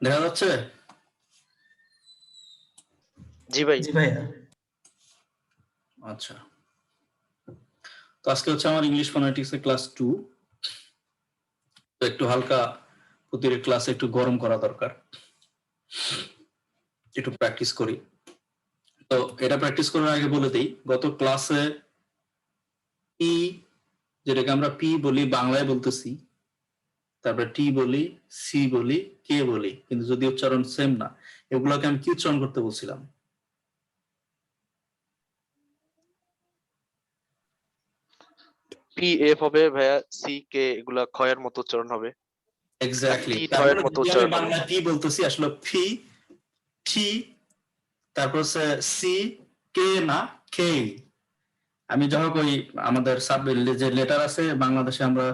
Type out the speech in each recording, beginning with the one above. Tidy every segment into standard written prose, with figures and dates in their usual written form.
দেখা যাচ্ছে? জি ভাই। জি ভাইয়া। আচ্ছা, তো আজকে হচ্ছে আমার ইংলিশ ফোনেটিক্স এর ক্লাস 2। তো একটু হালকা প্রতিটা ক্লাসে একটু গরম করা দরকার, একটু প্র্যাকটিস করি। তো এটা প্র্যাকটিস করার আগে বলে দিই, গত ক্লাসে পি, যেটাকে আমরা পি বলি বাংলায় বলতেছি, তারপরে টি বলি, সি বলি, কে বলি, কিন্তু যদি উচ্চারণ সেম না, এগুলোকে আমি কি উচ্চারণ করতে বলছিলাম? পি এফ হবে ভাইয়া, সি কে এগুলা ক্ষয়ের মতো উচ্চারণ হবে। এক্স্যাক্টলি, টি তারপরে টয়ের মতো যদি আমি উচ্চারণ হবে। বাংলা টি বলতেছি, আসলে ফি, টি, তারপর হচ্ছে সি, কে না কে। আমি যখন ওই আমাদের সাব যে লেটার আছে বাংলাদেশে, আমরা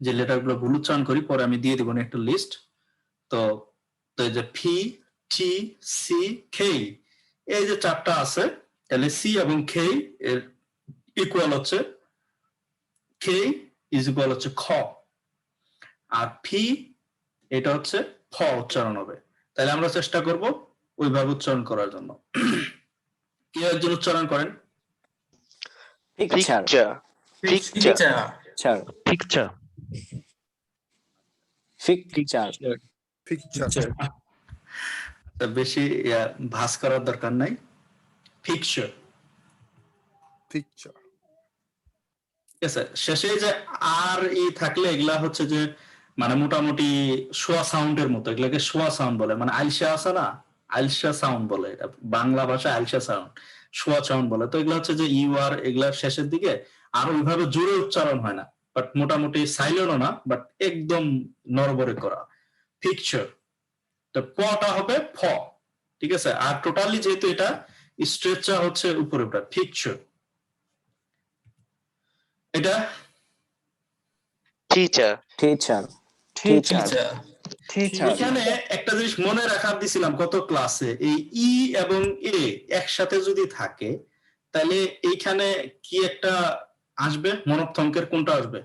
যে লেটারগুলো ভুল উচ্চারণ করি, পরে আমি দিয়ে দিব একটা লিস্ট। তো তো এই যে ফি, টি, সি, কে, এই যে চারটা আছে, তাহলে সি এবং কে এর ইকুয়াল হচ্ছে কে ইজ ইকুয়াল হচ্ছে খ, আর ফি এটা হচ্ছে ফ উচ্চারণ হবে। তাহলে আমরা চেষ্টা করব ওইভাবে উচ্চারণ করার জন্য। কেউ একজন উচ্চারণ করেন। Picture, picture, picture, picture, picture, বেশি ভাস করার দরকার নাই। Picture, picture. ঠিক আছে। শেষে যে আর ই থাকলে এগুলা হচ্ছে যে মানে মোটামুটি শোয়া সাউন্ডের মতো, এগুলাকে শোয়া সাউন্ড বলে। মানে আইলসা আছে না, আইলসা সাউন্ড বলে, এটা বাংলা ভাষায় আইলসা সাউন্ড, শোয়া সাউন্ড বলে। তো এগুলা হচ্ছে যে ইউ আর, এগুলার শেষের দিকে আর ওইভাবে জোরে উচ্চারণ হয় না, বাট মোটামুটি সাইলেন্টও না, বাট একদম নড়বড়ে করা। পিকচার, তো পটা হবে ফ, ঠিক আছে। আর টোটালি যেহেতু এটা স্ট্রেচার হচ্ছে উপরে উপরে, পিকচার। এটা টিচার, টিচার, এখানে একটা জিনিস মনে রাখার দিছিলাম কত ক্লাসে, এই ই এবং এ একসাথে যদি থাকে, তাহলে এইখানে কি একটা আসবে, মনোপথঙ্কের কোনটা আসবে?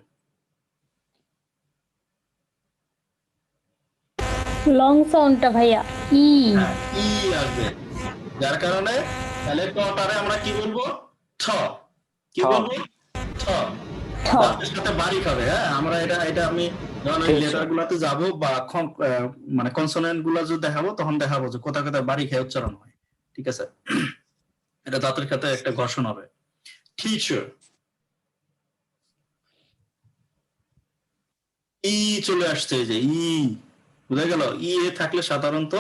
লং সাউন্ডটা ভাইয়া, ই। হ্যাঁ, ই আসবে, যার কারণে তাহলে কটারে আমরা কি বলবো? ঠ। কি বলবো? ঠ। দাঁতের সাথে বাড়ি খাবে। হ্যাঁ, আমরা এটা আমি যখন ওই লেটার গুলাতে যাবো বা মানে কনসোনেন্ট গুলা যদি দেখাবো, তখন দেখাবো যে কোথায় কোথায় বাড়ি খেয়ে উচ্চারণ হয়, ঠিক আছে। এটা দাঁতের সাথে একটা ঘর্ষণ হবে। টিচার, ই চলে আসছে, এই যে ই, বুঝা গেল? ই এ থাকলে সাধারণত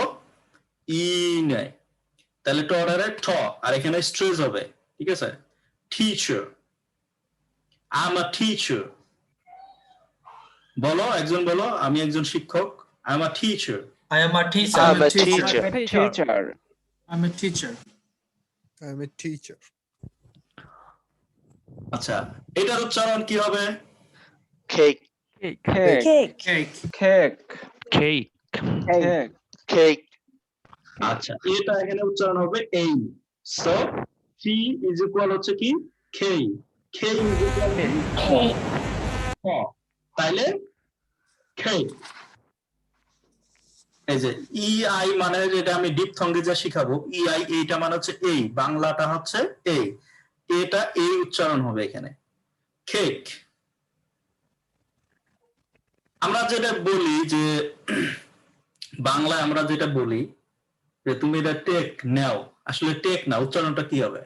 ই নেয়, তাহলে টর্ডারে ঠ, আর এখানে স্ট্রেস হবে, ঠিক আছে। Teacher, I am a teacher. বলো, একজন বলো, আমি একজন শিক্ষক। I am a teacher. I am a teacher. I'm a teacher. I'm a teacher. I'm a teacher. আচ্ছা, এটার উচ্চারণ কি হবে? Cake, cake. আচ্ছা, এটা এখানে উচ্চারণ হবে এই। সো সি ইজ ইকুয়াল হচ্ছে কি কে, কে ইজ ইকুয়াল খ, তাইলে কে। এই যে ই আই মানে যেটা আমি ডিপথঙ্গে যা শিখাবো, ই আই এইটা মানে হচ্ছে এই, বাংলাটা হচ্ছে এই, এটা এই উচ্চারণ হবে এখানে, কেক। আমরা যেটা বলি যে বাংলায় আমরা যেটা বলি যে তুমি এটা টেক নাও, আসলে টেক না, উচ্চারণটা কি হবে?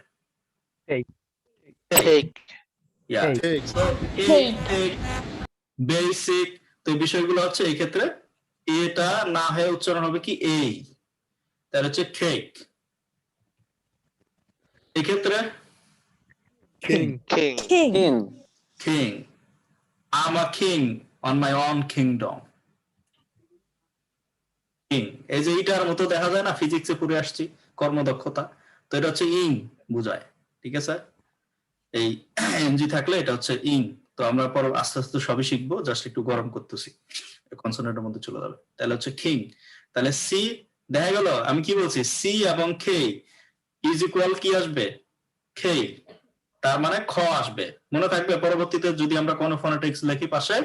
বেসিক। তো এই বিষয়গুলো হচ্ছে এই ক্ষেত্রে এটা না হয়ে উচ্চারণ হবে কি এই, তার হচ্ছে কেক। এই ক্ষেত্রে king, I'm a king on my own kingdom. King, এই যে এইটার মতো দেখা যায় না, ফিজিক্সে পড়ে আসছি, কর্মদক্ষতা। তো এটা হচ্ছে ইং বুঝায়, ঠিক আছে। এই এনজি থাকলে এটা হচ্ছে ইং। তো আমরা পরে আস্তে আস্তে সবই শিখবো, জাস্ট একটু গরম করতেছি, কনসোনেন্টের মধ্যে চলে যাবে। তাহলে হচ্ছে কিং, তাহলে সি, দেখা গেল আমি কি বলছি, সি এবং কে ইজ ইকুয়াল কি আসবে? কে, তার মানে খ আসবে। মনে থাকবে পরবর্তীতে যদি আমরা কোনো ফোনেটিক্স লিখি পাশে,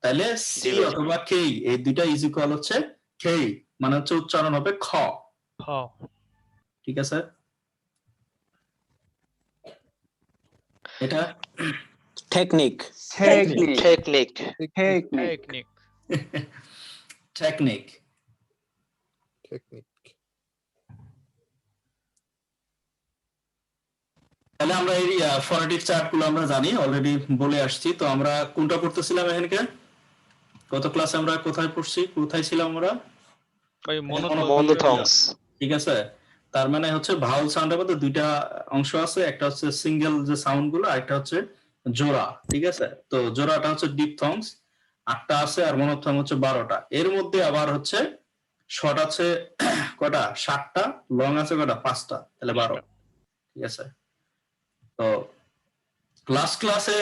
তাহলে সি অথবা কে এই দুইটা ইজ ইকুয়াল হচ্ছে খেই মানে হচ্ছে উচ্চারণ হবে খ, খ ঠিক আছে? এটা Technique. Technique technique technique. তাহলে আমরা এই ফনেটিক চার্ট গুলো আমরা জানি, অলরেডি বলে আসছি। তো আমরা কোনটা পড়তেছিলাম এখানকে? গত ক্লাসে আমরা কোথায় পড়ছি, কোথায় ছিলাম আমরা? ভাই মনোথংস। ঠিক আছে, তার মানে হচ্ছে ভাওয়াল সাউন্ডের মধ্যে দুইটা অংশ আছে, একটা হচ্ছে সিঙ্গেল যে সাউন্ড গুলো, আরেকটা হচ্ছে জোড়া, ঠিক আছে? তো জোড়াটা হচ্ছে ডিপথংস, 8টা আছে, আর মনোথং হচ্ছে 12টা। এর মধ্যে আবার হচ্ছে শর্ট আছে কটা? 7টা। লং আছে কটা? 5টা, তাহলে 12, ঠিক আছে? তো লাস্ট ক্লাসে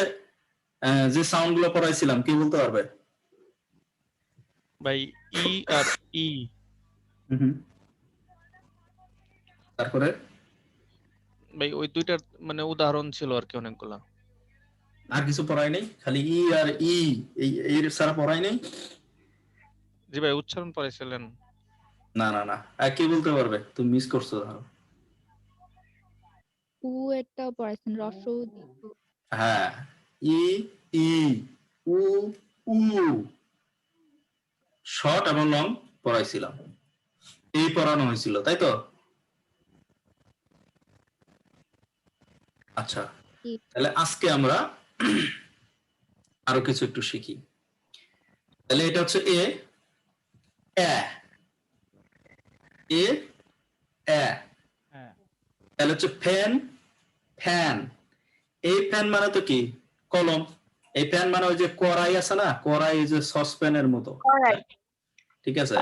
যে সাউন্ড গুলো পড়াইছিলাম কি বলতে পারবে? ভাই ই আর ই। তারপরে ভাই ওই দুইটার মানে উদাহরণ ছিল আর কি অনেকগুলা। আর কিছু পড়াই নাই, খালি ই আর ই, এই সারা পড়াই নাই? জি ভাই উচ্চারণ পড়াইছিলেন। না না না, আর কি বলতে পারবে? তুমি মিস করছো ধরো। উ এরটাও পড়াইছেন, রস্য উ দীর্ঘ। হ্যাঁ, ই ই, উ উ, শর্ট এবং লং পড়াইছিলাম, এই পড়ানো হয়েছিল, তাই তো? আচ্ছা, জি। তাহলে আজকে আমরা আরো কিছু একটু শিখি। তাহলে এটা হচ্ছে এ এ এ এ, তাহলে হচ্ছে ফ্যান ফ্যান। এই ফ্যান মানে তো কি? কলম। এই ফ্যান মানে ওই যে কড়াই আছে না, কড়াই, এই যে সসপ্যানের মতো, ঠিক আছে?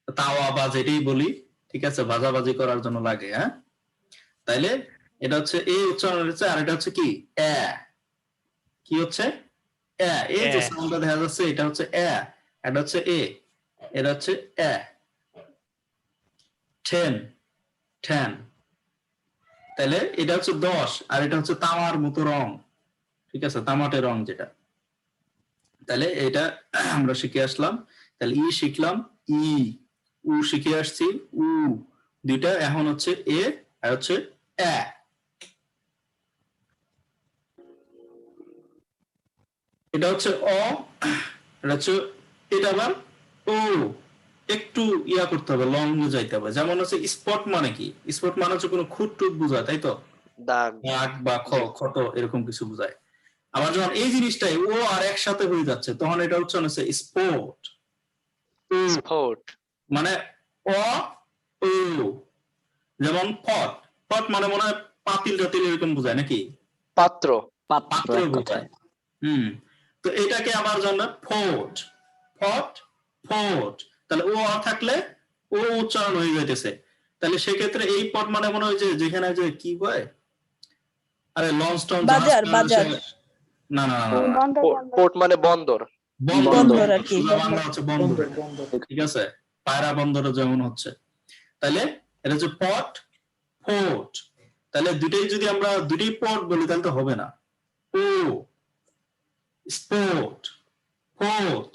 তাওয়া বা যেটাই বলি, ঠিক আছে, ভাজাভাজি করার জন্য লাগে। হ্যাঁ, তাইলে এটা হচ্ছে এ উচ্চারণ হচ্ছে, আর এটা হচ্ছে কি? এ। কি হচ্ছে? এ। এই যে সাউন্ডটা দেখা যাচ্ছে, এটা হচ্ছে এ, এটা হচ্ছে এ, এটা হচ্ছে এ। 10 10, তাহলে এটা হচ্ছে 10, আর এটা হচ্ছে তামার মতো রং, ঠিক আছে, তামাটে রং যেটা। তাহলে এটা আমরা শিখে আসলাম। তাহলে ই শিখলাম, ই, উ শিখে আসছি, উ, দুইটা। এখন হচ্ছে এ আর হচ্ছে এ। এটা হচ্ছে অ, এটা হচ্ছে, এটা আবার ও। একটু ইয়া করতে হবে, লং বুঝাইতে হবে। যেমন হচ্ছে স্পট মানে কি? স্পট মানে হচ্ছে কোনো খুঁত টুত বোঝায়, তাই তো? দাগ। দাগ বা ক্ষত এরকম কিছু বোঝায়। আবার যখন এই জিনিসটাই ও আর একসাথে হয়ে যাচ্ছে, তখন এটা হচ্ছে স্পোর্ট। স্পোর্ট মানে অ ও। যেমন পট, পট মানে মনে হয় পাতিল টাতিল এরকম বোঝায় নাকি? পাত্র। পাত্র বোঝায়। তো এটাকে আবার জানলে ফোর্ট, ফট ফোর্ট, তাহলে ও আর থাকলে ও উচ্চারণ হয়ে যাইতেছে। তাহলে সেক্ষেত্রে এই পট মানে মনে হয় যে যেখানে যে কি হয়, আরে লঞ্চ টঞ্চ, বাজার বাজার না না না না, পোর্ট মানে বন্দর। বন্দর আর কি। সোজা বাংলা হচ্ছে বন্দর, ঠিক আছে? পায়রা বন্দর যেমন হচ্ছে। তাহলে এটা হচ্ছে পট পোর্ট। তাহলে দুইটাই যদি আমরা দুইটাই পোর্ট বলি তাহলে তো হবে না। ও, স্পোর্ট, পোর্ট,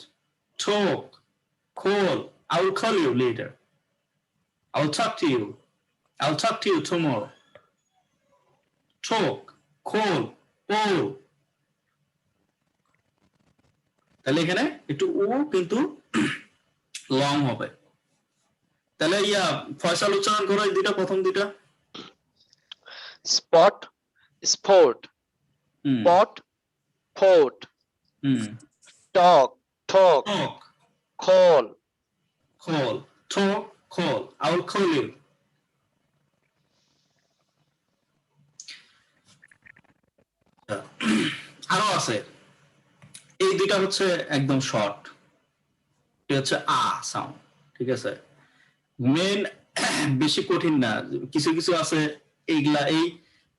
ঠোক, খোল। I will call you later. I will talk to you. I will talk to you tomorrow. ঠোক, খোল, ও। তাহলে এখানে একটু ও কিন্তু লং হবে। তাহলে ফয়সাল উচ্চারণ করো এই দুইটা, প্রথম দুইটা। স্পট, স্পোর্ট, পট, ফোর্ট, টক, ঠক, খোল, খোল, ঠোক, খোল। I will call you. আরো আছে, এই দুইটা হচ্ছে একদম শর্ট, এটা হচ্ছে আ সাউন্ড, ঠিক আছে? মেন বেশি কঠিন না, কিছু কিছু আছে এইগুলা,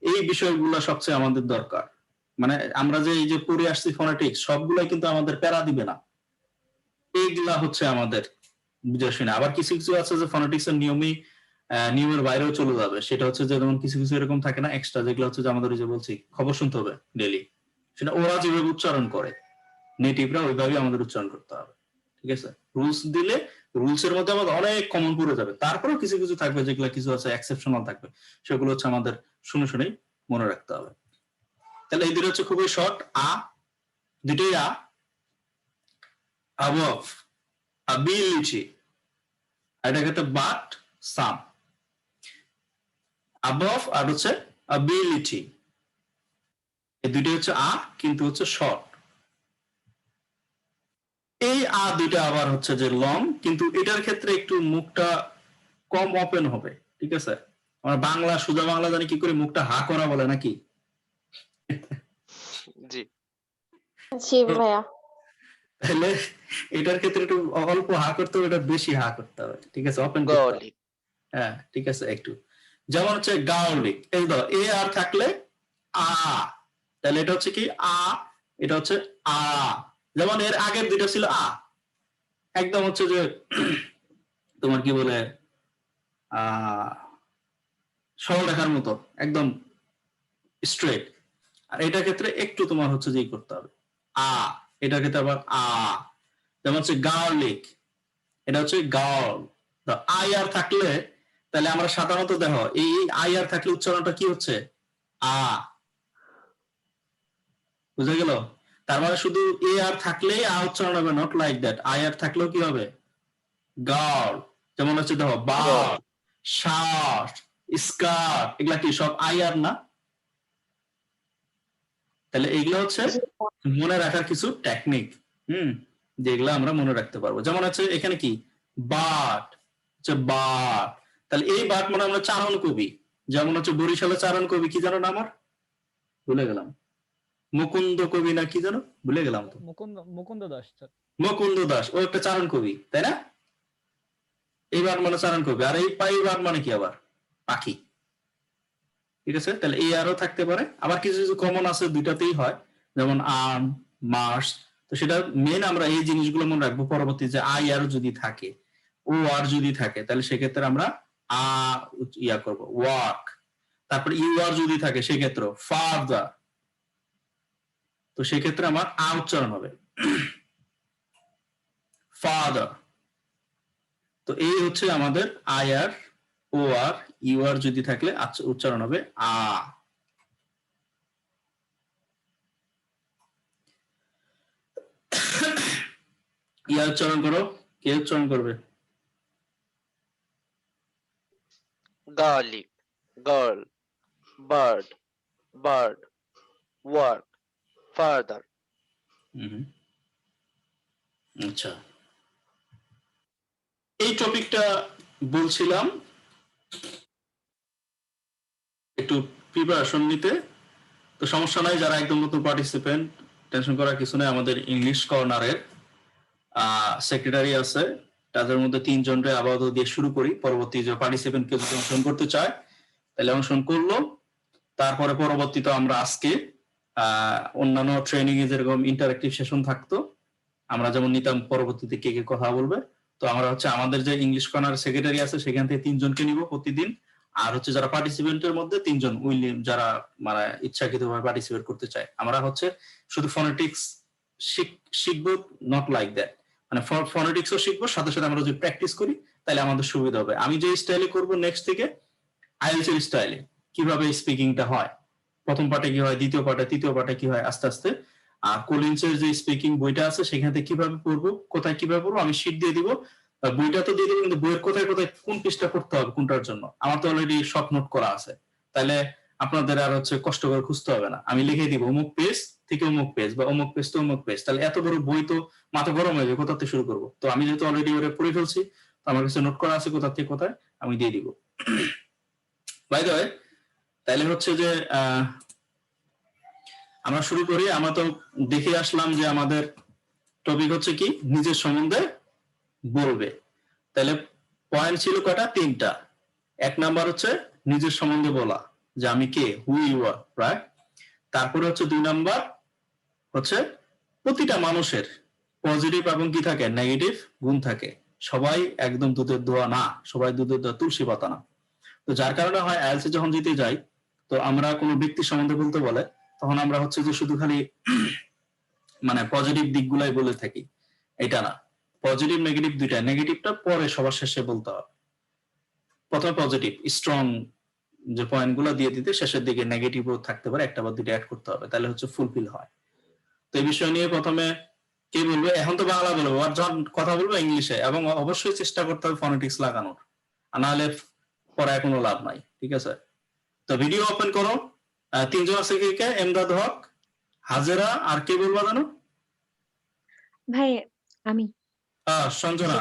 এই বিষয়গুলো সবচেয়ে আমাদের দরকার। মানে আমরা যে এই যে পড়ে আসছি ফোনেটিক্স, সবগুলাই কিন্তু আমাদের প্যারা দিবে না, এইগুলা হচ্ছে আমাদের বুঝে শুনে। আবার কিছু কিছু আছে যে ফোনেটিক্স এর নিয়মের বাইরেও চলে যাবে। সেটা হচ্ছে যে যেমন কিছু কিছু এরকম থাকে না এক্সট্রা, যেগুলো হচ্ছে যে আমাদের, যে বলছি খবর শুনতে হবে ডেইলি, সেটা ওরা যেভাবে উচ্চারণ করে নেটিভরা ওইভাবেই আমাদের উচ্চারণ করতে হবে, ঠিক আছে? রুলস দিলে রুলস এর মধ্যে আমাদের অনেক কমন পড়ে যাবে, তারপরেও কিছু কিছু থাকবে যেগুলো কিছু আছে এক্সেপশনাল থাকবে, সেগুলো হচ্ছে আমাদের শুনে শুনেই মনে রাখতে হবে। তাহলে এই দুটো হচ্ছে খুবই শর্ট, দুটোই above, ability, এটা ক্ষেত্রে বাট, সাম। above আর হচ্ছে ability, এই দুটো হচ্ছে কিন্তু হচ্ছে শর্ট। এই দুইটা আবার হচ্ছে যে লং, কিন্তু এটার ক্ষেত্রে একটু মুখটা কম ওপেন হবে, ঠিক আছে? আমরা বাংলা, সোজা বাংলা জানি কি করে, মুখটা হা করা বলে নাকি? জি জি ভাইয়া। তাহলে এটার ক্ষেত্রে একটু অল্প হা করতে হবে, এটা বেশি হা করতে হবে, ঠিক আছে? ওপেন করতে হবে। গার্লিক হ্যাঁ, ঠিক আছে। একটু যেমন হচ্ছে গার্লিক, এই দাও এ আর থাকলে তাহলে এটা হচ্ছে কি এটা হচ্ছে যেমন এর আগের দুইটা ছিল একদম হচ্ছে যে তোমার কি বলে সরলরেখার মতো একদম স্ট্রেট। আর এটার ক্ষেত্রে একটু তোমার হচ্ছে যে করতে হবে এটার ক্ষেত্রে আবার যেমন হচ্ছে গার্লিক, এটা হচ্ছে গার্ল। আই আর থাকলে তাহলে আমরা সাধারণত দেখো এই আই আর থাকলে উচ্চারণটা কি হচ্ছে বুঝে গেল? তার মানে শুধু এ আর থাকলেই উচ্চারণ হবে, নট লাইক দ্যাট। আই আর থাকলেও কি হবে? গার্ল। যেমন হচ্ছে দেখো বার, শার্ট, স্কার্ট, এগুলা কি সব আই আর না? তাহলে এগুলো হচ্ছে মনে রাখার কিছু টেকনিক, যেগুলো আমরা মনে রাখতে পারবো। যেমন হচ্ছে এখানে কি বাট, হচ্ছে বাট, তাহলে এই বাট মানে আমরা চারণ কবি। যেমন হচ্ছে বরিশালের চারণ কবি কি জানো না, আমার ভুলে গেলাম, মুকুন্দ কবি না কি জানো, ভুলে গেলাম তো। মুকুন্দ দাস স্যার। মুকুন্দ দাস, ও একটা চারণ কবি, তাই না? এই বাট মানে চারণ কবি। আর এই বাট মানে কি আবার পাখি, ঠিক আছে? তাহলে এই আরও থাকতে পারে। আবার কিছু কিছু কমন আছে, দুইটাতেই হয়, যেমন আর্ম, মার্স। তো সেটা মেন আমরা এই জিনিসগুলো মনে রাখবো। পরবর্তী যে আই আর যদি থাকে, ও আর যদি থাকে, তাহলে সেক্ষেত্রে আমরা ইয়া করব ওয়ার্ক। তারপর ইউ আর যদি থাকে সেক্ষেত্রে ফাদার, তো সেক্ষেত্রে আমার উচ্চারণ হবে ফাদার। তো এই হচ্ছে আমাদের I R, O R, you আর যদি থাকলে উচ্চারণ হবে ইয়া উচ্চারণ করো, কে উচ্চারণ করবে? Garlic, girl, bird, bird, work, further. আচ্ছা, এই টপিকটা বলছিলাম একটু প্রিপারেশন নিতে। তো সমস্যা নাই, যারা একদম নতুন পার্টিসিপেন্ট, টেনশন করার কিছু নেই। আমাদের ইংলিশ কর্নারের সেক্রেটারি আছে, তাদের মধ্যে 3 জনকে আপাতত দিয়ে শুরু করি। পরবর্তী যে পার্টিসিপেন্ট কেউ যদি অংশগ্রহণ করতে চায় তাহলে অংশগ্রহণ করলো। তারপরে পরবর্তীতে আমরা আজকে অন্যান্য ট্রেনিং এ যেরকম ইন্টারেক্টিভ সেশন থাকতো, আমরা যেমন নিতাম, পরবর্তীতে কে কে কথা বলবে। তো আমরা হচ্ছে আমাদের যে ইংলিশ কর্নার সেক্রেটারি আছে সেখান থেকে 3 জনকে নিব প্রতিদিন। আর হচ্ছে যারা পার্টিসিপেন্টের মধ্যে 3 জন উইলিয়াম, যারা মানে ইচ্ছাকৃতভাবে পার্টিসিপেট করতে চায়। আমরা হচ্ছে শুধু ফনেটিক্স শিখবো, নট লাইক দ্যাট, মানে ফনেটিক্সও শিখবো, সাথে সাথে আমরা যদি প্র্যাকটিস করি তাহলে আমাদের সুবিধা হবে। আমি যে স্টাইলে করব নেক্সট থেকে আইএলটিএস এর স্টাইলে, কিভাবে স্পিকিংটা হয়, প্রথম পার্টে কি হয়, দ্বিতীয় পার্টে, তৃতীয় পার্টে কি হয়, আস্তে আস্তে। আর কলিন্সের যে স্পিকিং বইটা আছে সেখান থেকে কিভাবে পড়বো, কোথায় কিভাবে পড়বো, আমি শিট দিয়ে দিব। বইটা তো দিয়ে দেবো, কিন্তু বইয়ের কোথায় কোথায় কোন পৃষ্ঠা পড়তে হবে কোনটার জন্য আমার তো অলরেডি সব নোট করা আছে। তাহলে আপনাদের আর হচ্ছে কষ্ট করে খুঁজতে হবে না, আমি লিখে দিব অমুক পেজ থেকে অমুক পেজ, বা অমুক পেজ তো অমুক পেজ। তাহলে এত বড় বই তো মাথা গরম হয়ে যাবে, কোথা থেকে শুরু করবো? তো আমি যেহেতু অলরেডি ওটা পড়ে ফেলছি, তো আমার কাছে নোট করা আছে কোথা থেকে কোথায়, আমি দিয়ে দিব। বাই দ্য ওয়ে, তাহলে হচ্ছে যে আমরা শুরু করি। আমরা তো দেখে আসলাম যে আমাদের টপিক হচ্ছে কি, নিজের সম্বন্ধে বলবে। তাহলে পয়েন্ট ছিল কয়টা? 3টা। 1 নাম্বার হচ্ছে নিজের সম্বন্ধে বলা, যে আমি কে, হু ইউ আর, রাইট? তারপরে হচ্ছে 2 নাম্বার হচ্ছে প্রতিটা মানুষের পজিটিভ এবং কি থাকে, নেগেটিভ গুণ থাকে। সবাই একদম দুধের দোয়া না, সবাই দুধের দোয়া তুলসী পাতা না। তো যার কারণে হয় আইএলটিএস যখন দিতে যাই, তো আমরা কোনো ব্যক্তির সম্বন্ধে বলতে বলে, তখন আমরা হচ্ছে যে শুধু খালি মানে পজিটিভ দিকগুলাই বলে থাকি, এটা না। পজিটিভ নেগেটিভ দুইটা, নেগেটিভটা পরে সবার শেষে বলতে হবে। প্রথমে পজিটিভ স্ট্রং যে পয়েন্টগুলো দিয়ে দিতে, শেষের দিকে নেগেটিভও থাকতে পারে, একটা বা দুইটা অ্যাড করতে হবে, তাহলে হচ্ছে ফুলফিল হয়। তো এই বিষয় নিয়ে প্রথমে কি বলবে, এখন তো বাংলা বলবো আর যখন কথা বলবো ইংলিশে, এবং অবশ্যই চেষ্টা করতে হবে ফনেটিক্স লাগানোর, আর নাহলে পড়ায় কোনো লাভ নাই, ঠিক আছে? তো ভিডিও ওপেন করো। 3 জন আছে কে? এমদাদ হক, হাজেরা, আর কে বলবা জানো? ভাই আমি সঞ্জনা।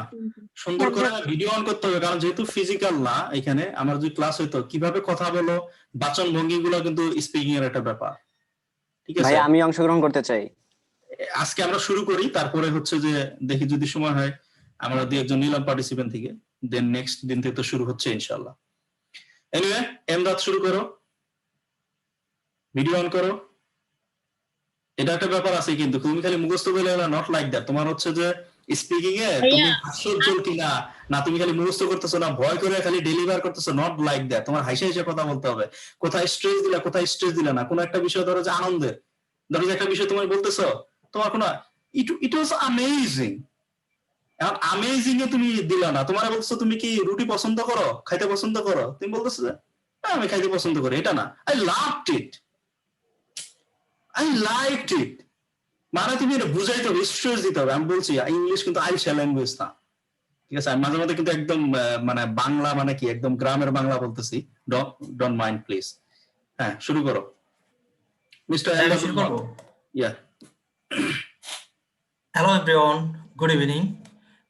সুন্দর করে ভিডিও অন করতে হবে, কারণ যেহেতু ফিজিক্যাল না এখানে, আমার যদি ক্লাস হইতো কিভাবে কথা বলো, বাচন ভঙ্গি গুলো কিন্তু স্পিকিং এর একটা ব্যাপার, ঠিক আছে? ভাই আমি অংশগ্রহণ করতে চাই। আজকে আমরা শুরু করি, তারপরে হচ্ছে যে দেখি যদি সময় হয় আমরা 2-1 নিলাম পার্টিসিপেন্ট থেকে, দেন নেক্সট দিন থেকে তো শুরু হচ্ছে ইনশাআল্লাহ। এনিওয়ে, এমদাদ শুরু করো, ভিডিও অন করো। এটা একটা ব্যাপার আছে কিন্তু, তুমি খালি মুখস্থ বলে নট লাইক দ্যাট। তোমার হচ্ছে যে স্পিকিং এ তুমি হাস্যোজ্জ্বল কিনা, না তুমি খালি মুখস্থ করতেছো, না ভয় করে খালি ডেলিভার করতেছো, নট লাইক দ্যাট। তোমার হাসি হাসি কথা বলতে হবে, কোথায় স্ট্রেস দিলা কোথায় স্ট্রেস দিলা না। কোন একটা বিষয় ধরো যে আনন্দের, ধরো যে একটা বিষয় তোমার বলতেছো, তোমার কোনো ইট ওয়াজ আমেজিং, এখন আমেজিং এ তুমি দিলা না, তোমার বলছো তুমি কি রুটি পছন্দ করো, খাইতে পছন্দ করো, তুমি বলতেছো যে আমি খাইতে পছন্দ করি, এটা না I loved it, I liked it. মানে তুমি এটা বুঝাইতে হবে, স্ট্রেস দিতে হবে। আমি বলছি ইংলিশ কিন্তু আইসা ল্যাঙ্গুয়েজ না, ঠিক আছে? আমি মাঝে মাঝে কিন্তু একদম মানে বাংলা মানে কি একদম গ্রামের বাংলা বলতেছি, ডোন্ট মাইন্ড প্লিজ। হ্যাঁ, শুরু করো মিস্টার। শুরু করবো? ইয়া। Hello everyone, good evening.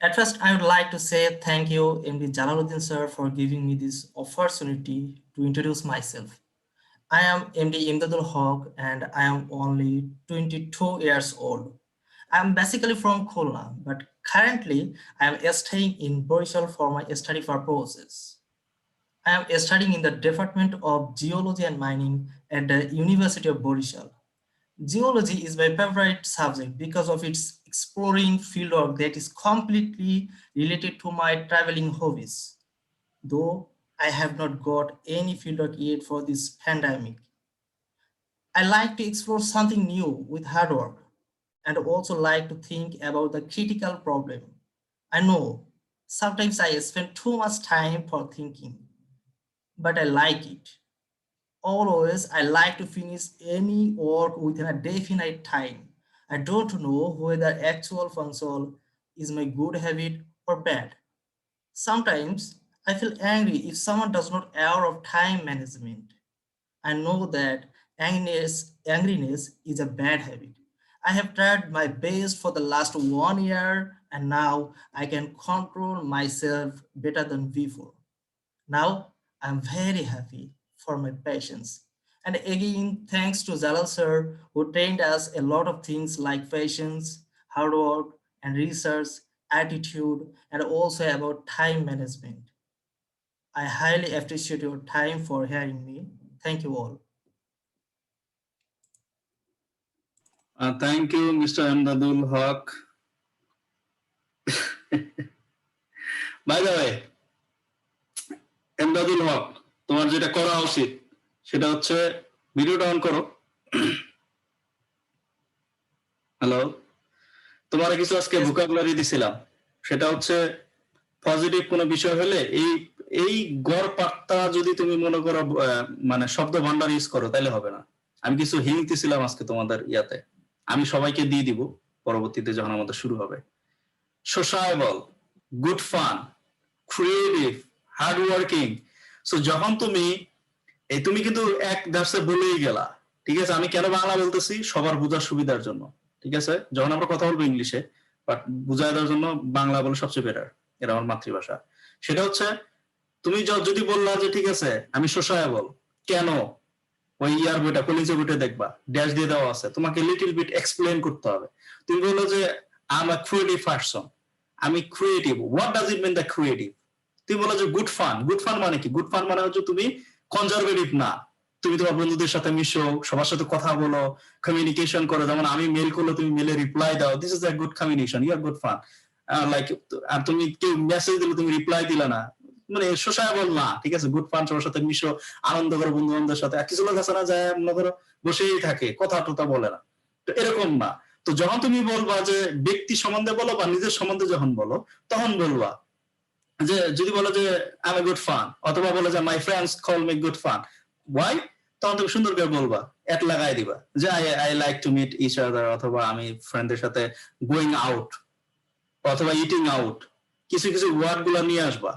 At first, I would like to say thank you, MD Jalaluddin sir, for giving me this opportunity to introduce myself. I am MD Imdadul Haq and I am only 22 years old. I am basically from Khulna, but currently I am staying in Borishal for my study purposes. I am studying in the Department of Geology and Mining at the University of Borishal. Geology is my favorite subject because of its exploring fieldwork that is completely related to my traveling hobbies. Though I have not got any fieldwork yet for this pandemic. I like to explore something new with hard work and also like to think about the critical problem. I know sometimes I spend too much time for thinking, but I like it. Always, I like to finish any work within a definite time. I don't know whether actual function is my good habit or bad. Sometimes I feel angry if someone does not aware of time management. I know that angriness is a bad habit. I have tried my best for the last 1 year and now I can control myself better than before. Now I'm very happy for my patience. And again, thanks to Jalal sir, who trained us a lot of things like patience, hard work, and research, attitude, and also about time management. I highly appreciate your time for hearing me. Thank you all. Thank you, Mr. Emdadul Haq. By the way, Emdadul হক, তোমার যেটা করা উচিত সেটা হচ্ছে ভিডিওটা on করো। Hello, তোমার কিছু আজকে ভোকাবুলারি দিছিলাম, সেটা হচ্ছে পজিটিভ কোনো বিষয় হলে এই গড় পাত্তা যদি তুমি মনে করো মানে শব্দ ভান্ডার ইউজ করো তাহলে হবে না। আমি কিছু হিন্ট দিছিলাম আজকে তোমাদের ইয়াতে, আমি সবাইকে দিয়ে দিব পরবর্তীতে যখন আমাদের শুরু হবে। Sociable, good fun, creative, hard working. So যখন তুমি কিন্তু এক দার্সে বলেই গেলা, ঠিক আছে? আমি কেন বাংলা বলতেছি, সবার বোঝার সুবিধার জন্য, ঠিক আছে? যখন আমরা কথা বলবো ইংলিশে, বাট বুঝাই দেওয়ার জন্য বাংলা বলে সবচেয়ে বেটার, এটা আমার মাতৃভাষা। সেটা হচ্ছে তুমি যদি বললা যে ঠিক আছে আমি সোশায়েবল, কেন? ওই ইয়ার বইটা কলেজের বইটা দেখবা, ড্যাশ দিয়ে দেওয়া আছে, তোমাকে লিটল বিট এক্সপ্লেন করতে হবে। তুমি বললো যে I am a creative person, আমি creative, what does it mean the creative? তুমি বলো যে গুড ফান, গুড ফান মানে কি? গুড ফান মানে হচ্ছে তুমি কনজারভেটিভ না, তুমি তোমার বন্ধুদের সাথে মিশো, সবার সাথে কথা বলো, কমিউনিকেশন করো। যেমন আমি মেল করলে তুমি মেলে রিপ্লাই দাও, this is a good communication, you are good fun. Like আর তুমি কেউ মেসেজ দিলে তুমি রিপ্লাই দিলে না, মানে সোশায়েবল না, ঠিক আছে? গুড ফান, সবার সাথে মিশো, আনন্দ করো বন্ধু বান্ধবের সাথে। কিছু লোক আছে না যায় মনে করো বসেই থাকে, কথা টথা বলে না, তো এরকম না। তো যখন তুমি বলবা যে ব্যক্তি সম্বন্ধে বলো বা নিজের সম্বন্ধে যখন বলো তখন বলবা যে যদি বলো যে আই এম গুড ফান অথবা বলো যে my friends call me good fun why, তখন তুমি সুন্দর করে বলবা, এট লাগাই দিবা যে I like to meet each other, অথবা আমি ফ্রেন্ডের সাথে গোয়িং আউট অথবা ইটিং আউট, কিছু কিছু ওয়ার্ড গুলা নিয়ে আসবা।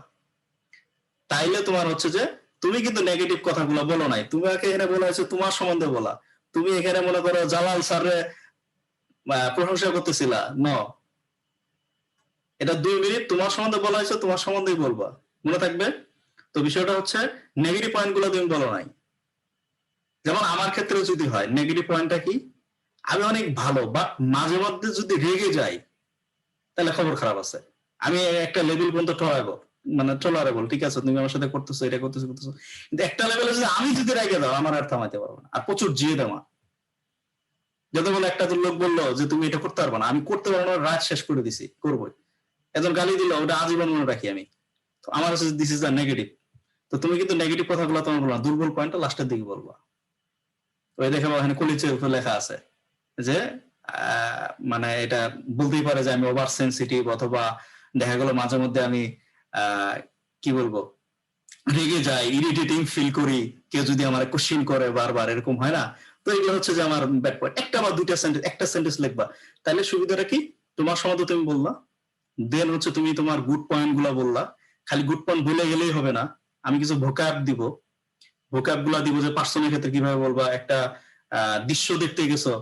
তাইলে তোমার হচ্ছে যে তুমি কিন্তু নেগেটিভ কথাগুলো বলো নাই, তুমি এখানে বলা হয়েছে তোমার সম্বন্ধে বলা, তুমি এখানে মনে করো জালাল স্যারে প্রশংসা করতেছিলা, ন, এটা 2 মিনিট তোমার সম্বন্ধে বলা হয়েছে, তোমার সম্বন্ধেই বলবা, মনে থাকবে। তো বিষয়টা হচ্ছে নেগেটিভ পয়েন্ট গুলো তুমি বলো নাই। যেমন আমার ক্ষেত্রে যদি হয় নেগেটিভ পয়েন্টটা কি, আমি অনেক ভালো বাট মাঝে মধ্যে যদি রেগে যাই তাহলে খবর খারাপ আছে। আমি একটা লেভেল পর্যন্ত টলারেবল, ঠিক আছে তুমি আমার সাথে করতেছো, এটা করতেছো, কিন্তু একটা লেভেলে যদি আমি যদি রেগে দাও আমার আর থামাইতে পারবো না, আর প্রচুর জিয়ে দেওয়া। যত বলে একটা লোক বললো যে তুমি এটা করতে পারবো না, আমি করতে পারবো না, রাত শেষ করে দিছি, করবোই। একজন গালি দিল, ওটা আজীবন মনে রাখি আমি। তো আমার হচ্ছে দিস ইজ দ্য নেগেটিভ। তো তুমি কিন্তু নেগেটিভ কথাগুলো তোমার বলবা, দুর্বল পয়েন্টটা লাস্টের দিকে বলবা। ওই দেখে ওখানে কলিচের উপর লেখা আছে যে মানে এটা বলতেই পারে যে আমি ওভার সেন্সিটিভ, অথবা দেখা গেল মাঝে মধ্যে আমি কি বলবো রেগে যাই, ইরিটেটিং ফিল করি, কেউ যদি আমার কোশ্চেন করে বারবার, এরকম হয় না। তো এগুলো হচ্ছে যে আমার ব্যাড পয়েন্ট। একটা বা দুইটা সেন্টেন্স, একটা সেন্টেন্স লিখবা, তাহলে সুবিধাটা কি, তোমার সম্বন্ধে তুমি বললা, দেন হচ্ছে তুমি তোমার গুড পয়েন্ট গুলা বললা। খালি গুড পয়েন্ট বলে গেলেই হবে না, আমি কিছু ভোকাব দিব, ভোকাব গুলা দিব যে পার্সনের ক্ষেত্রে কিভাবে বলবা, একটা দৃশ্য দেখতে গেছো,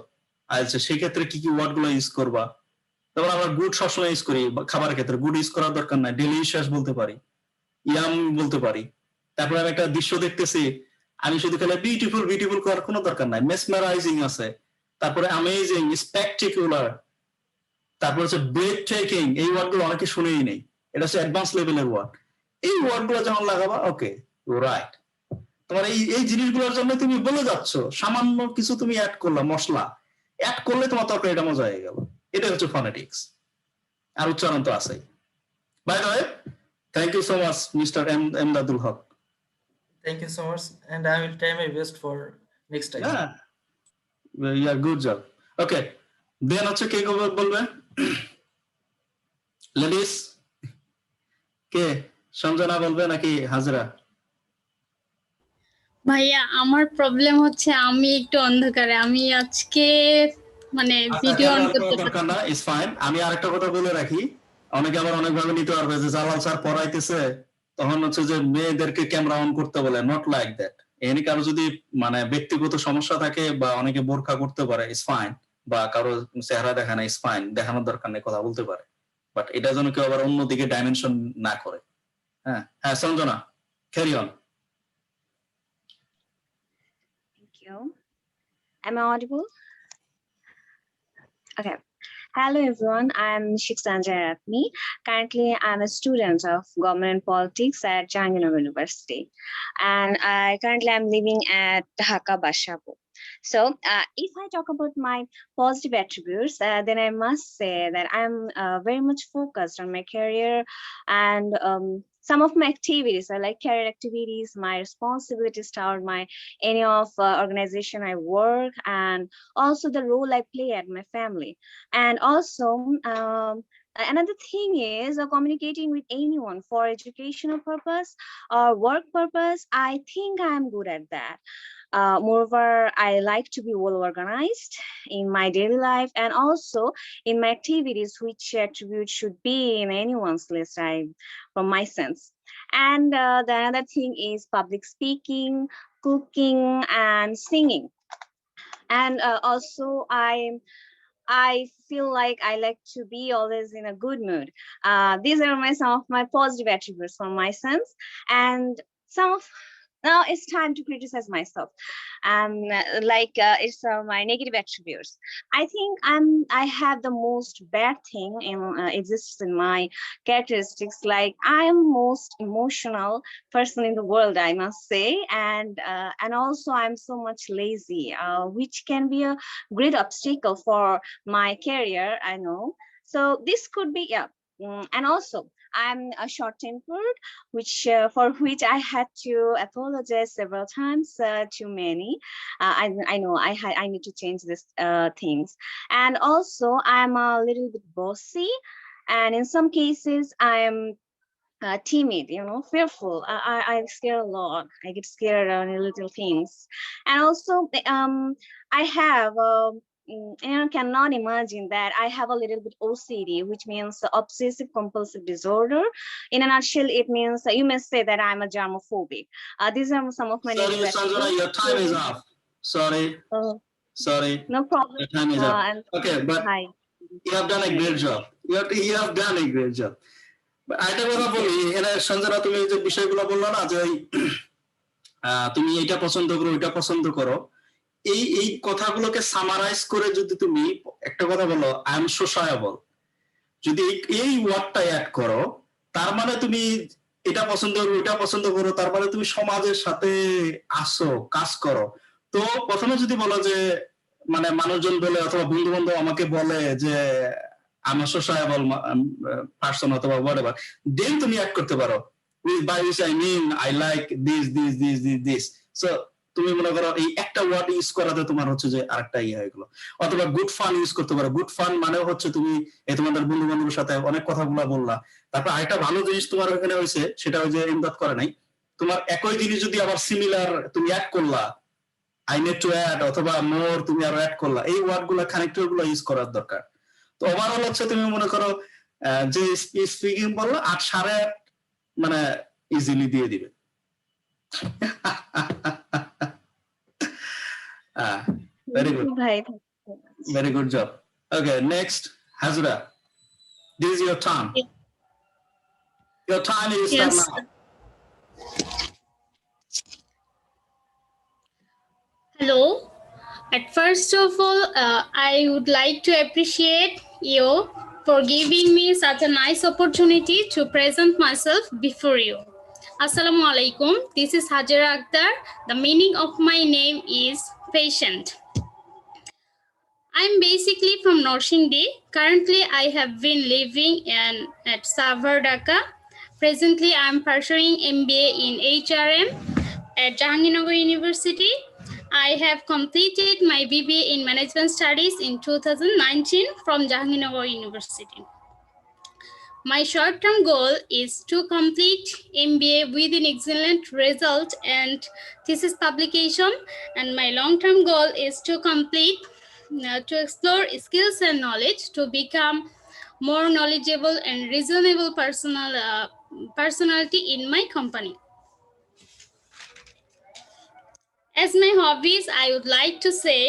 আচ্ছা সেই ক্ষেত্রে কি কি ওয়ার্ড গুলো ইউজ করবা। তারপর আমরা গুড সবসময় ইউজ করি, খাবারের ক্ষেত্রে গুড ইউজ করার দরকার নাই, ডেলিশিয়াস বলতে পারি, ইয়াম বলতে পারি। তারপরে আমি একটা দৃশ্য দেখতেছি, আমি শুধু খালি বিউটিফুল বিউটিফুল করার কোনো দরকার নাই, মেসমারাইজিং আছে, তারপরে অ্যামেজিং, স্পেকটেকুলার, তারপর হচ্ছে ব্রেথ টেকিং, এই ওয়ার্ড গুলো অনেকে শুনেই নেই, এটা হচ্ছে অ্যাডভান্স লেভেলের ওয়ার্ড। এই ওয়ার্ড গুলো যখন লাগাবা, ওকে রাইট, তোমার এই জিনিসগুলোর জন্য তুমি বলে যাচ্ছ, সামান্য কিছু তুমি অ্যাড করলা, মশলা অ্যাড করলে তোমার তরকারিটা মজা হয়ে গেল। এটা হচ্ছে ফনেটিক্স, আর উচ্চারণ তো আছেই। By the way, thank you so much mister Emdadul Haque. Thank you so much, and I will try my best for next time. Yeah, good job. Okay, then হচ্ছে কে বলবে, লেডিস কে, সঞ্জনা বলবে নাকি হাজরা? ভাইয়া আমার প্রবলেম হচ্ছে আমি একটু অন্ধকারে, আমি আজকে মানে ভিডিও অন করতে দরকার না, ইজ ফাইন। আমি আরেকটা কথা বলে রাখি, অনেকে আবার অনেক ভাবে নিতে পারবে যে জালাল স্যার পড়াইতেছে তখন হচ্ছে যে মেয়েদেরকে ক্যামেরা অন করতে বলে, নট লাইক দ্যাট। এখানে কারো যদি মানে ব্যক্তিগত সমস্যা থাকে বা অনেকে বোরখা করতে পারে, ইজ ফাইন, বা কারো চেহারা দেখা না, ইজ ফাইন, দেখানোর দরকার নেই, কথা বলতে পারে, বাট এটা যেন কেউ আবার অন্যদিকে ডাইমেনশন না করে। হ্যাঁ হ্যাঁ, Sanjana carry on. Thank you. Am I audible? Okay. Hello everyone, I'm Shiksanjay Ratni. Currently, I'm a student of Government and Politics at Jahangirnagar University. And currently I'm living at Dhaka, Bashabu. So if I talk about my positive attributes, then I must say that I'm very much focused on my career, and some of my activities are like career activities, my responsibilities toward any of organization I work, and also the role I play at my family. And also another thing is communicating with anyone for educational purpose or work purpose. I think I'm good at that. Moreover, I like to be well organized in my daily life and also in my activities, which attribute should be in anyone's list, from my sense. And the another thing is public speaking, cooking, and singing. And also I feel like I like to be always in a good mood. These are some of my positive attributes from my sense, and now it's time to criticize myself. It's my negative attributes. I think I have the most bad thing exists in my characteristics. Like I'm most emotional person in the world, I must say, and also I'm so much lazy, which can be a great obstacle for my career, I know. So this could be, yeah. And also I'm short-tempered, which for which I had to apologize several times to many. I know I need to change this things, and also I'm a little bit bossy, and in some cases I'm timid, fearful. I scare a lot. I get scared on little things, and also I have. And cannot imagine that I have a little bit OCD, which means obsessive compulsive disorder. In a nutshell, it means you may say that I'm a germophobic. These are some of my Sorry, negative Sanjana, your time is up. Sorry, sorry, No problem. your time is up. And Okay, but hi. you have done a great job. You have done a great job. আরেকটা কথা বলি, এখানে সঞ্জনা তুমি যে বিষয়গুলো বললো না যে তুমি এটা পছন্দ করো ওইটা পছন্দ করো, এই কথাগুলোকে সামারাইজ করে যদি তুমি একটা কথা বলো, আই এম সোশায়েবল, যদি এই ওয়ার্ডটা অ্যাড করো, তার মানে তুমি এটা পছন্দ করো ওইটা পছন্দ করো, তার মানে তুমি সমাজের সাথে আসো, কাজ করো। তো প্রথমে যদি বলো যে মানে মানুষজন বলে অথবা বন্ধু বান্ধব আমাকে বলে যে I'm a sociable person অথবা whatever, then তুমি অ্যাড করতে পারো by which I mean I like this. So তুমি মনে করো এই একটা ওয়ার্ড ইউজ করাতে তোমার হচ্ছে যে আরেকটা ইয়ে হয়ে গেল। অথবা গুড ফান ইউজ করতে পারো। গুড ফান মানে হচ্ছে তুমি এই তোমাদের বন্ধু বান্ধবের সাথে অনেক কথাগুলো বললা, তারপর আরেকটা ভালো জিনিস তোমার ওখানে হয়েছে, সেটা হচ্ছে ইমদাদ করে নাই, তোমার একই জিনিস যদি আবার সিমিলার তুমি অ্যাড করলা, আই নিড টু অ্যাড অথবা মোর তুমি আরো অ্যাড করলা, এই ওয়ার্ড গুলা কানেক্টর গুলো ইউজ করার দরকার। তো ওভারঅল হচ্ছে তুমি মনে করো যে স্পিকিং বললো 8.5 মানে ইজিলি দিয়ে দিবে। Very good. Very good job. Okay, next, Hazra. This is your turn. Your time is Yes. now. Hello. At first of all, I would like to appreciate you for giving me such a nice opportunity to present myself before you. Assalamu alaikum. This is Hajara Akhtar. The meaning of my name is patient. I'm basically from Norsingdi. Currently, I have been living at Savar, Dhaka. Presently, I'm pursuing MBA in HRM at Jahangirnagar University. I have completed my BBA in Management Studies in 2019 from Jahangirnagar University. My short-term goal is to complete MBA with an excellent result and thesis publication, and my long-term goal is to complete to explore skills and knowledge to become more knowledgeable and reasonable personality in my company. As my hobbies, I would like to say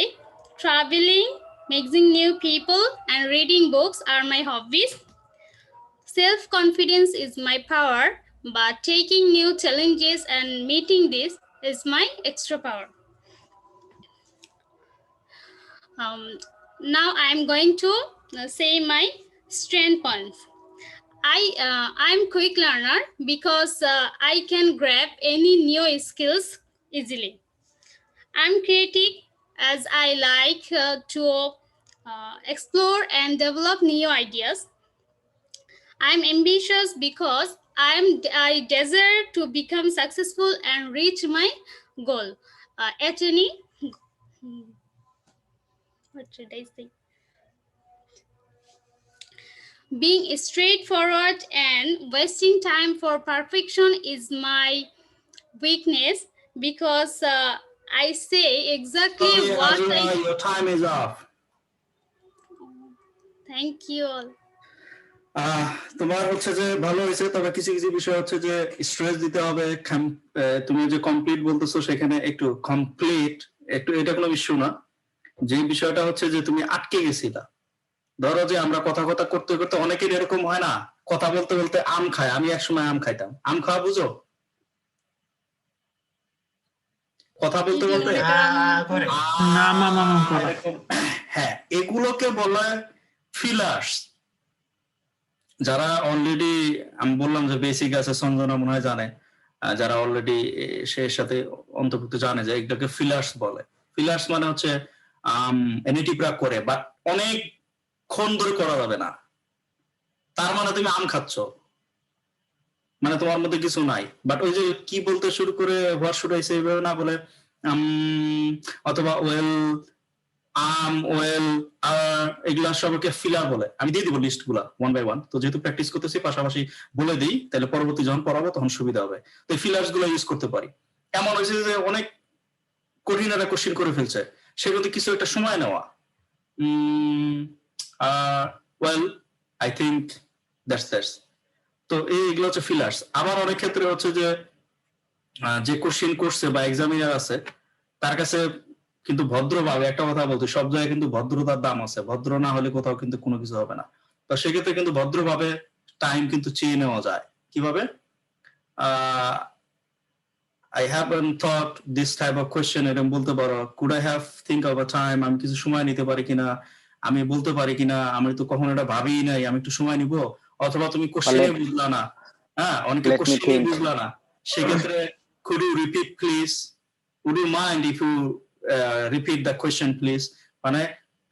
traveling, meeting new people, and reading books are my hobbies. Self-confidence is my power, but taking new challenges and meeting this is my extra power. Now I'm going to say my strength points. I'm quick learner because I can grab any new skills easily. I'm creative as I like to explore and develop new ideas. I'm ambitious because I desire to become successful and reach my goal at any. What should I say? Being straightforward and wasting time for perfection is my weakness because I say exactly Sorry, what Hazra, your time is up. Thank you all. তোমার হচ্ছে যে ভালো হয়েছে, তবে কিছু কিছু বিষয় হচ্ছে যে স্ট্রেস দিতে হবে। তুমি যে কমপ্লিট বলতেছো সেখানে একটু কমপ্লিট একটু এটা কোনো ইস্যু না, যে বিষয়টা হচ্ছে যে তুমি আটকে গেছিলা। ধরো যে আমরা কথা করতে করতে অনেকের এরকম হয় না, কথা বলতে বলতে আম খায়। আমি একসময় আম খাইতাম। আম খাওয়া বুঝো? কথা বলতে বলতে হ্যাঁ, এগুলোকে বলা ফিলার্স। যারা অলরেডি আমি বললাম যে বেসিক আছে, সঞ্জনা মনে হয় জানে, যারা অলরেডি সে সাথে অন্তর্ভুক্ত জানে যে এগুলোকে ফিলার্স বলে। ফিলার্স মানে হচ্ছে এনিটিভরা করে, বাট অনেকক্ষণ ধরে করা যাবে না, তার মানে তুমি আম খাচ্ছ। মানে তোমার মধ্যে কিছু নাই, বাট ওই যে কি বলতে শুরু করে হোয়াট শুড আই সে এভাবে না বলে অথবা ওয়েল ওয়েল এগুলা সবকে ফিলার বলে। আমি দিয়ে দিব লিস্ট গুলা 1 by 1। তো যেহেতু প্র্যাকটিস করতেছি পাশাপাশি বলে দিই, তাহলে পরবর্তী যখন পড়াবো তখন সুবিধা হবে। তো এই ফিলার্স গুলো ইউজ করতে পারি। এমন হয়েছে যে অনেক কঠিন একটা কোশ্চেন করে ফেলছে, সেগুলোতে কিছু একটা সময় নেওয়া, ওয়েল আই থিঙ্ক দ্যাটস। তো এইগুলো হচ্ছে ফিলার্স। আবার অনেক ক্ষেত্রে হচ্ছে যে কোশ্চেন করছে বা এক্সামিনার আছে তার কাছে কিন্তু ভদ্রভাবে একটা কথা বলতে, সব জায়গায় কিন্তু ভদ্রতার দাম আছে, ভদ্র না হলে কোথাও কিন্তু কোনো কিছু হবে না। তো সেক্ষেত্রে কিন্তু ভদ্রভাবে টাইম কিন্তু চেয়ে নেওয়া যায়। কিভাবে? I haven't thought this type of question, এরকম বলতে পারো। could I have think of a time, আমি কিছু সময় নিতে পারি কিনা, আমি বলতে পারি কিনা, আমি তো কখনো এটা ভাবিই নাই, আমি একটু সময় নিব। অথবা তুমি কোশ্চেনে বুঝলা না, হ্যাঁ অনেকে কোশ্চেনে বুঝলা না, সেক্ষেত্রে could you repeat please, would you mind if you repeat the question please, মানে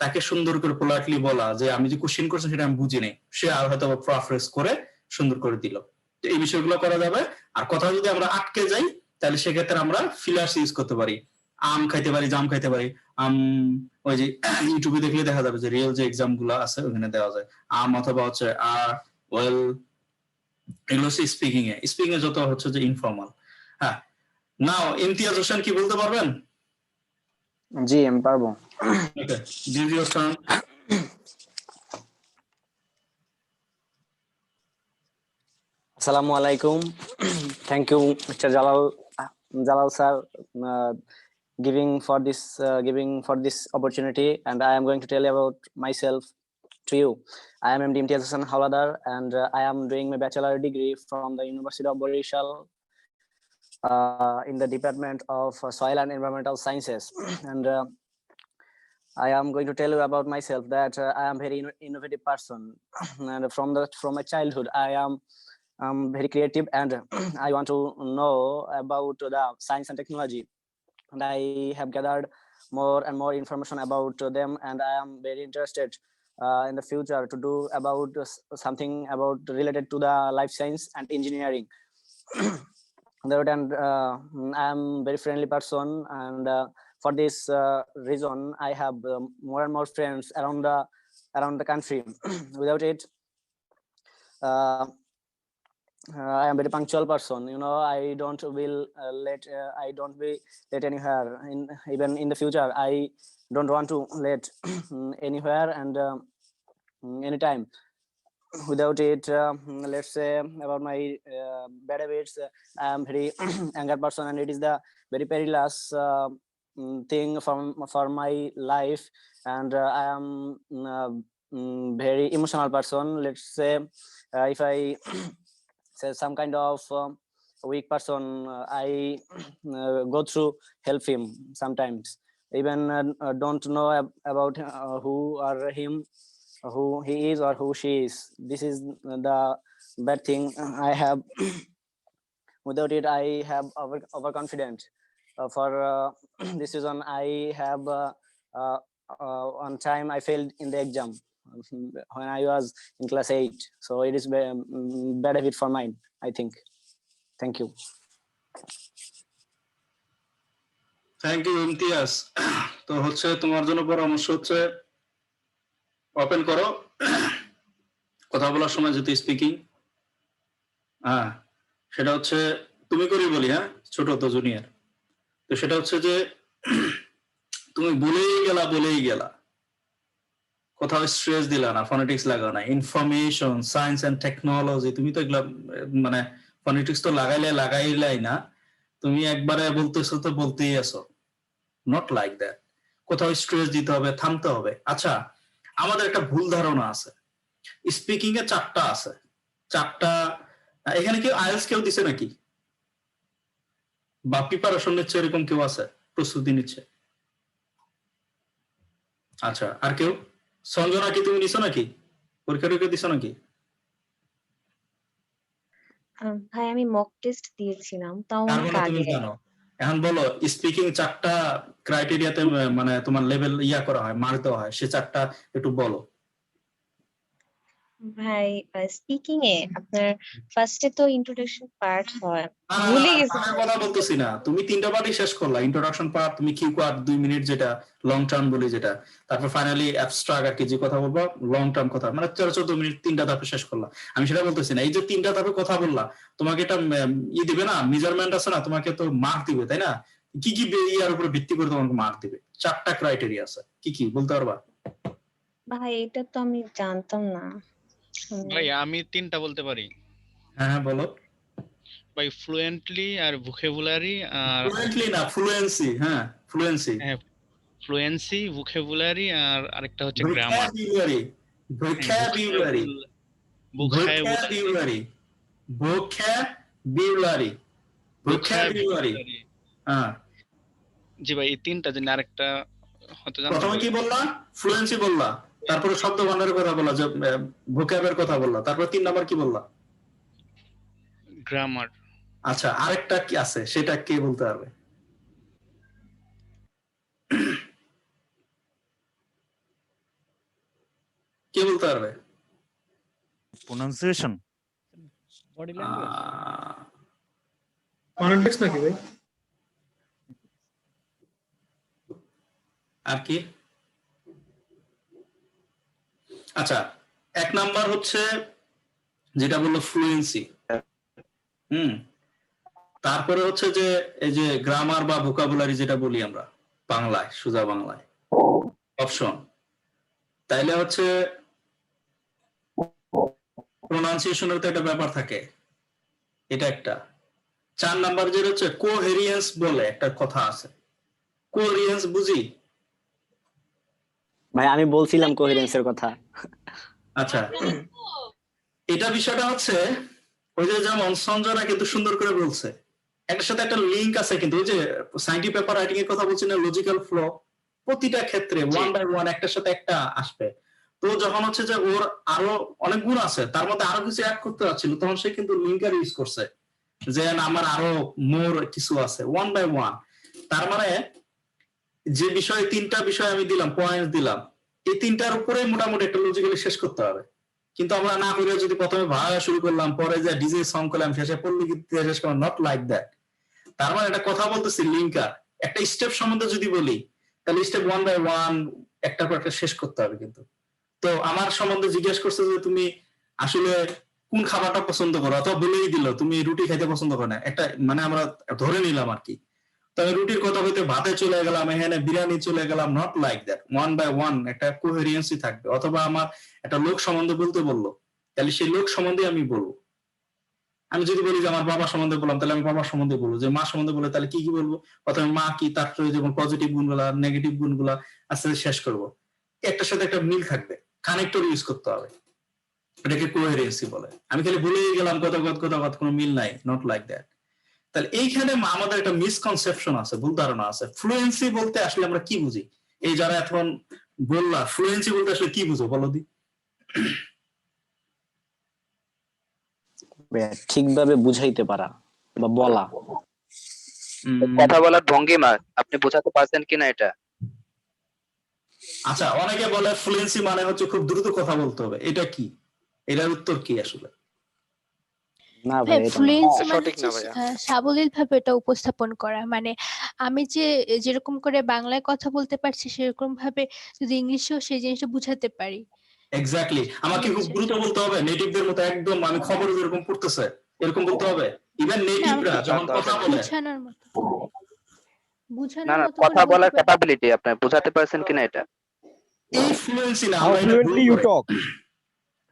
তাকে সুন্দর করে পোলাইটলি বলা যে আমি যে কোশ্চেন করছি সেটা আমি বুঝি নাই, সে আর হয়তো প্রাফ্রেস করে সুন্দর করে দিল। তো এই বিষয়গুলো করা যাবে। আর কথা যদি আমরা আটকে যাই তাহলে সেক্ষেত্রে আমরা ফিলার্স ইউজ করতে পারি। আম খাইতে পারি, জাম খাইতে পারি। ওই যে ইউটিউবে দেখলে দেখা যাবে যে রিয়েল যে এক্সাম গুলো আছে ওখানে দেওয়া যায় আম অথবা হচ্ছে আর ওয়েল, এগুলো হচ্ছে স্পিকিং এ। স্পিকিং এ যত হচ্ছে যে ইনফর্মাল। হ্যাঁ, নাও ইমতিয়াজ হোসেন কি বলতে পারবেন? জি আমি পারবো। ওকে, give your turn. Assalamu alaikum. Thank you, Mr. Jalal sir, giving for this opportunity, and I am going to tell you about myself to you. I am MD Imtiaz Hasan Hawladar, and I am doing my bachelor degree from the University of Borishal in the Department of Soil and Environmental Sciences. And I am going to tell you about myself that I am very innovative person, and from my childhood I am very creative, and I want to know about the science and technology, and I have gathered more and more information about them, and I am very interested in the future to do about something about related to the life science and engineering. And I am very friendly person, and for this reason I have more and more friends around the country. Without it, I am very punctual person. I don't will be late anywhere. Even in the future, I don't want to late anywhere and anytime. Without it, let's say about my bad habits, I am very angry person, and it is the very perilous thing for my life. And I am very emotional person. Let's say if I say some kind of weak person, I go through help him sometimes, even don't know about who or him, who he is or who she is. This is the bad thing I have. Without it, I have overconfident. For this reason, I have on time I failed in the exam when I was in class 8. So it is bad habit for mine, I think. Thank you. Thank you Imtiaz. তো হচ্ছে তোমার জন্য পরামর্শ হচ্ছে open করো কথা বলার সময় যেহেতু স্পিকিং, হ্যাঁ সেটা হচ্ছে তুমি করি বলি, হ্যাঁ ছোট তো জুনিয়র, তো সেটা হচ্ছে যে তুমি বলেই গেলা, কোথাও স্ট্রেস দিলা না, ফনেটিক্স লাগাও না। ইনফরমেশন, সায়েন্স এন্ড টেকনোলজি, তুমি তো এগুলা মানে ফনেটিক্স তো লাগাইলাই না, তুমি একবারে বলতেছো তো বলতেই আছো। নট লাইক দ্যাট, কোথাও স্ট্রেস দিতে হবে, থামতে হবে। আচ্ছা, আমাদের একটা ভুল ধারণা আছে, স্পিকিং এ 4টা আছে, 4টা। এখানে কেউ আইএলস কেউ দিছে নাকি, বা প্রিপারেশন নিচ্ছে এরকম কেউ আছে, প্রস্তুতি নিচ্ছে? আচ্ছা, আর কেউ? সঞ্জনা কি তুমি নিছো নাকি, পরীক্ষা দিছো নাকি? ভাই আমি মক টেস্ট দিয়েছিলাম, তাও তুমি জানো। এখন বলো, স্পিকিং 4টা ক্রাইটেরিয়াতে মানে তোমার লেভেল করা হয়, মার্ক দেওয়া হয়, সে 4টা একটু বলো। ভাই স্পিকিং এ আপনার ফার্স্টে তো ইন্ট্রোডাকশন পার্ট হয়, না, না, না, ভুলে না, গেছি। পার্টের কথা বলতেছি না, তুমি 3টা পার্টই শেষ করলা, ইন্ট্রোডাকশন পার্ট, তুমি কিউ পার্ট 2 মিনিট যেটা লং টার্ম বলি যেটা, তারপর ফাইনালি অ্যাবস্ট্রাক্ট আর কি যে কথা বলবো লং টার্ম কথা, মানে 13-14 মিনিট 3টা ধাপে শেষ করলা। আমি সেটা বলতেছি না, এই যে 3টা ধাপে কথা বললা, তোমাকে এটা দিবে না, মেজারমেন্ট আছে না, তোমাকে তো মার্ক দিবে তাই না? কি কি ইয়ার উপরে ভিত্তি করে তোমাকে মার্ক দিবে? 4টা ক্রাইটেরিয়া আছে, কি কি বলতে পারবা? ভাই এটা তো আমি জানতাম না। ভাই আমি 3টা বলতে পারি হ্যাঁ হ্যাঁ বলো। ভাই, ফ্লুয়েন্টলি আর ভোকাবুলারি আর ফ্লুয়েন্টলি না, ফ্লুয়েন্সি। হ্যাঁ ফ্লুয়েন্সি, ফ্লুয়েন্সি, ভোকাবুলারি আর আরেকটা হচ্ছে grammar. Vocabulary, vocabulary, vocabulary, vocabulary, vocabulary. হ্যাঁ জি ভাই, এই 3টা দিন আরেকটা হতে জানতে প্রথমে পারি। কি বললা? ফ্লুয়েন্সি বললা, তারপরে শব্দ ভান্ডারের কথা বললা, যে ভোকাবের কথা বললা, তারপর 3 নাম্বার কি বললা? গ্রামার। আচ্ছা আরেকটা কি আছে সেটা কে বলতে পারবে? কে বলতে পারবে? Pronunciation, body language. কনটেক্সট নাকি ভাই? আর কি? আচ্ছা 1 নাম্বার হচ্ছে যেটা বললো ফ্লুয়েন্সি। তারপরে হচ্ছে যে এই যে গ্রামার বা ভোকাবুলারি যেটা বলি আমরা বাংলায়, সোজা বাংলায় অপশন, তাইলে হচ্ছে প্রোনাউন্সিয়েশনের তো একটা ব্যাপার থাকে, এটা একটা। 4 নাম্বার যেটা হচ্ছে কোহেরিয়েন্স বলে একটা কথা আছে, কোহেরিয়েন্স বুঝি? ভাই আমি বলছিলাম কোহেরেন্সের কথা। আচ্ছা এটা বিষয়টা হচ্ছে ওই যে যেমন সঞ্জনা কিন্তু সুন্দর করে বলছে, একটার সাথে একটা লিঙ্ক আছে, কিন্তু ওই যে সাইন্টিফিক পেপার রাইটিং এর কথা বলছি না, লজিক্যাল ফ্লো, প্রতিটা ক্ষেত্রে ওয়ান বাই ওয়ান একটার সাথে একটা আসবে। তো যখন হচ্ছে যে ওর আরো অনেক গুণ আছে, তার মধ্যে আরো কিছু অ্যাড করতে যাচ্ছিল, তখন সে কিন্তু লিঙ্কার ইউজ করছে, যে আমার আরো মোর কিছু আছে, ওয়ান বাই ওয়ান। তার মানে যে বিষয় 3টা বিষয় আমি দিলাম, পয়েন্ট দিলাম, এই 3টার উপরে মোটামুটি একটা লজিক্যালি শেষ করতে হবে। কিন্তু আমরা না করে যদি প্রথমে ভাড়া শুরু করলাম, পরে যে ডিজে সং করলাম, শেষে পল্লী গীত শেষ করলাম, নট লাইক দ্যাট। তার মানে একটা কথা বলতেছি, লিঙ্কার একটা স্টেপ সম্বন্ধে যদি বলি, তাহলে স্টেপ 1 বাই 1 একটা পর একটা শেষ করতে হবে। কিন্তু তো আমার সম্বন্ধে জিজ্ঞেস করছে যে তুমি আসলে কোন খাবারটা পছন্দ করো, অথবা বলেই দিল তুমি রুটি খাইতে পছন্দ করো না, একটা মানে আমরা ধরে নিলাম আর কি। তবে রুটির কথা হইতে ভাতে চলে গেলাম, এখানে বিরিয়ানি চলে গেলাম, নট লাইক দ্যাট। 1 বাই 1 একটা কোহেরিয়েন্সি থাকবে। অথবা আমার একটা লোক সম্বন্ধে বলতে বললো, তাহলে সেই লোক সম্বন্ধে আমি বলবো। আমি যদি বলি যে আমার বাবা সম্বন্ধে বললাম, তাহলে আমি বাবার সম্বন্ধে বলবো। যে মা সম্বন্ধে বলে তাহলে কি কি বলবো? প্রথমে মা কি, তারপরে যেমন পজিটিভ গুণগুলা, নেগেটিভ গুণগুলা আস্তে আস্তে শেষ করবো। একটার সাথে একটা মিল থাকবে, কানেক্টর ইউজ করতে হবে, এটাকে কোহেরেন্সি বলে। আমি খালি ভুলেই গেলাম কথা কোনো মিল নাই, নট লাইক দ্যাট। তাহলে এইখানে আমাদের একটা মিসকনসেপশন আছে, ভুল ধারণা আছে। ফ্লুয়েন্সি বলতে আসলে আমরা কি বুঝি? এই যারা এখন বললা ফ্লুয়েন্সি বলতে আসলে কি বুঝো বলো দি? ঠিকভাবে বুঝাইতে পারা বা বলা, কথা বলার ভঙ্গিমা, আপনি বোঝাতে পারছেন কিনা এটা? আচ্ছা অনেকে বলে ফ্লুয়েন্সি মানে হচ্ছে খুব দ্রুত কথা বলতে হবে, এটা কি? এটার উত্তর কি আসলে? না ভাই ফ্লুয়েন্সি মানে সঠিক না হচ্ছে ভাইয়া। সাবলীল ভাবে এটা উপস্থাপন করা, মানে আমি যে যেরকম করে বাংলায় কথা বলতে পারছি সেরকম ভাবে যদি ইংলিশেও সেই জিনিসটা বুঝাতে পারি। এক্স্যাক্টলি। আমাকে খুব দ্রুত বলতে হবে, নেটিভদের মতো একদম আমি খবর যেরকম পড়তেছে এরকম বলতে হবে? ইভেন নেটিভরা যখন কথা বলে, বুঝানোর মতো না না, কথা বলার ক্যাপাবিলিটি আপনি বোঝাতে পারছেন কিনা এটা? এই ফ্লুয়েন্সি না, আমরা এটা ভুল করি।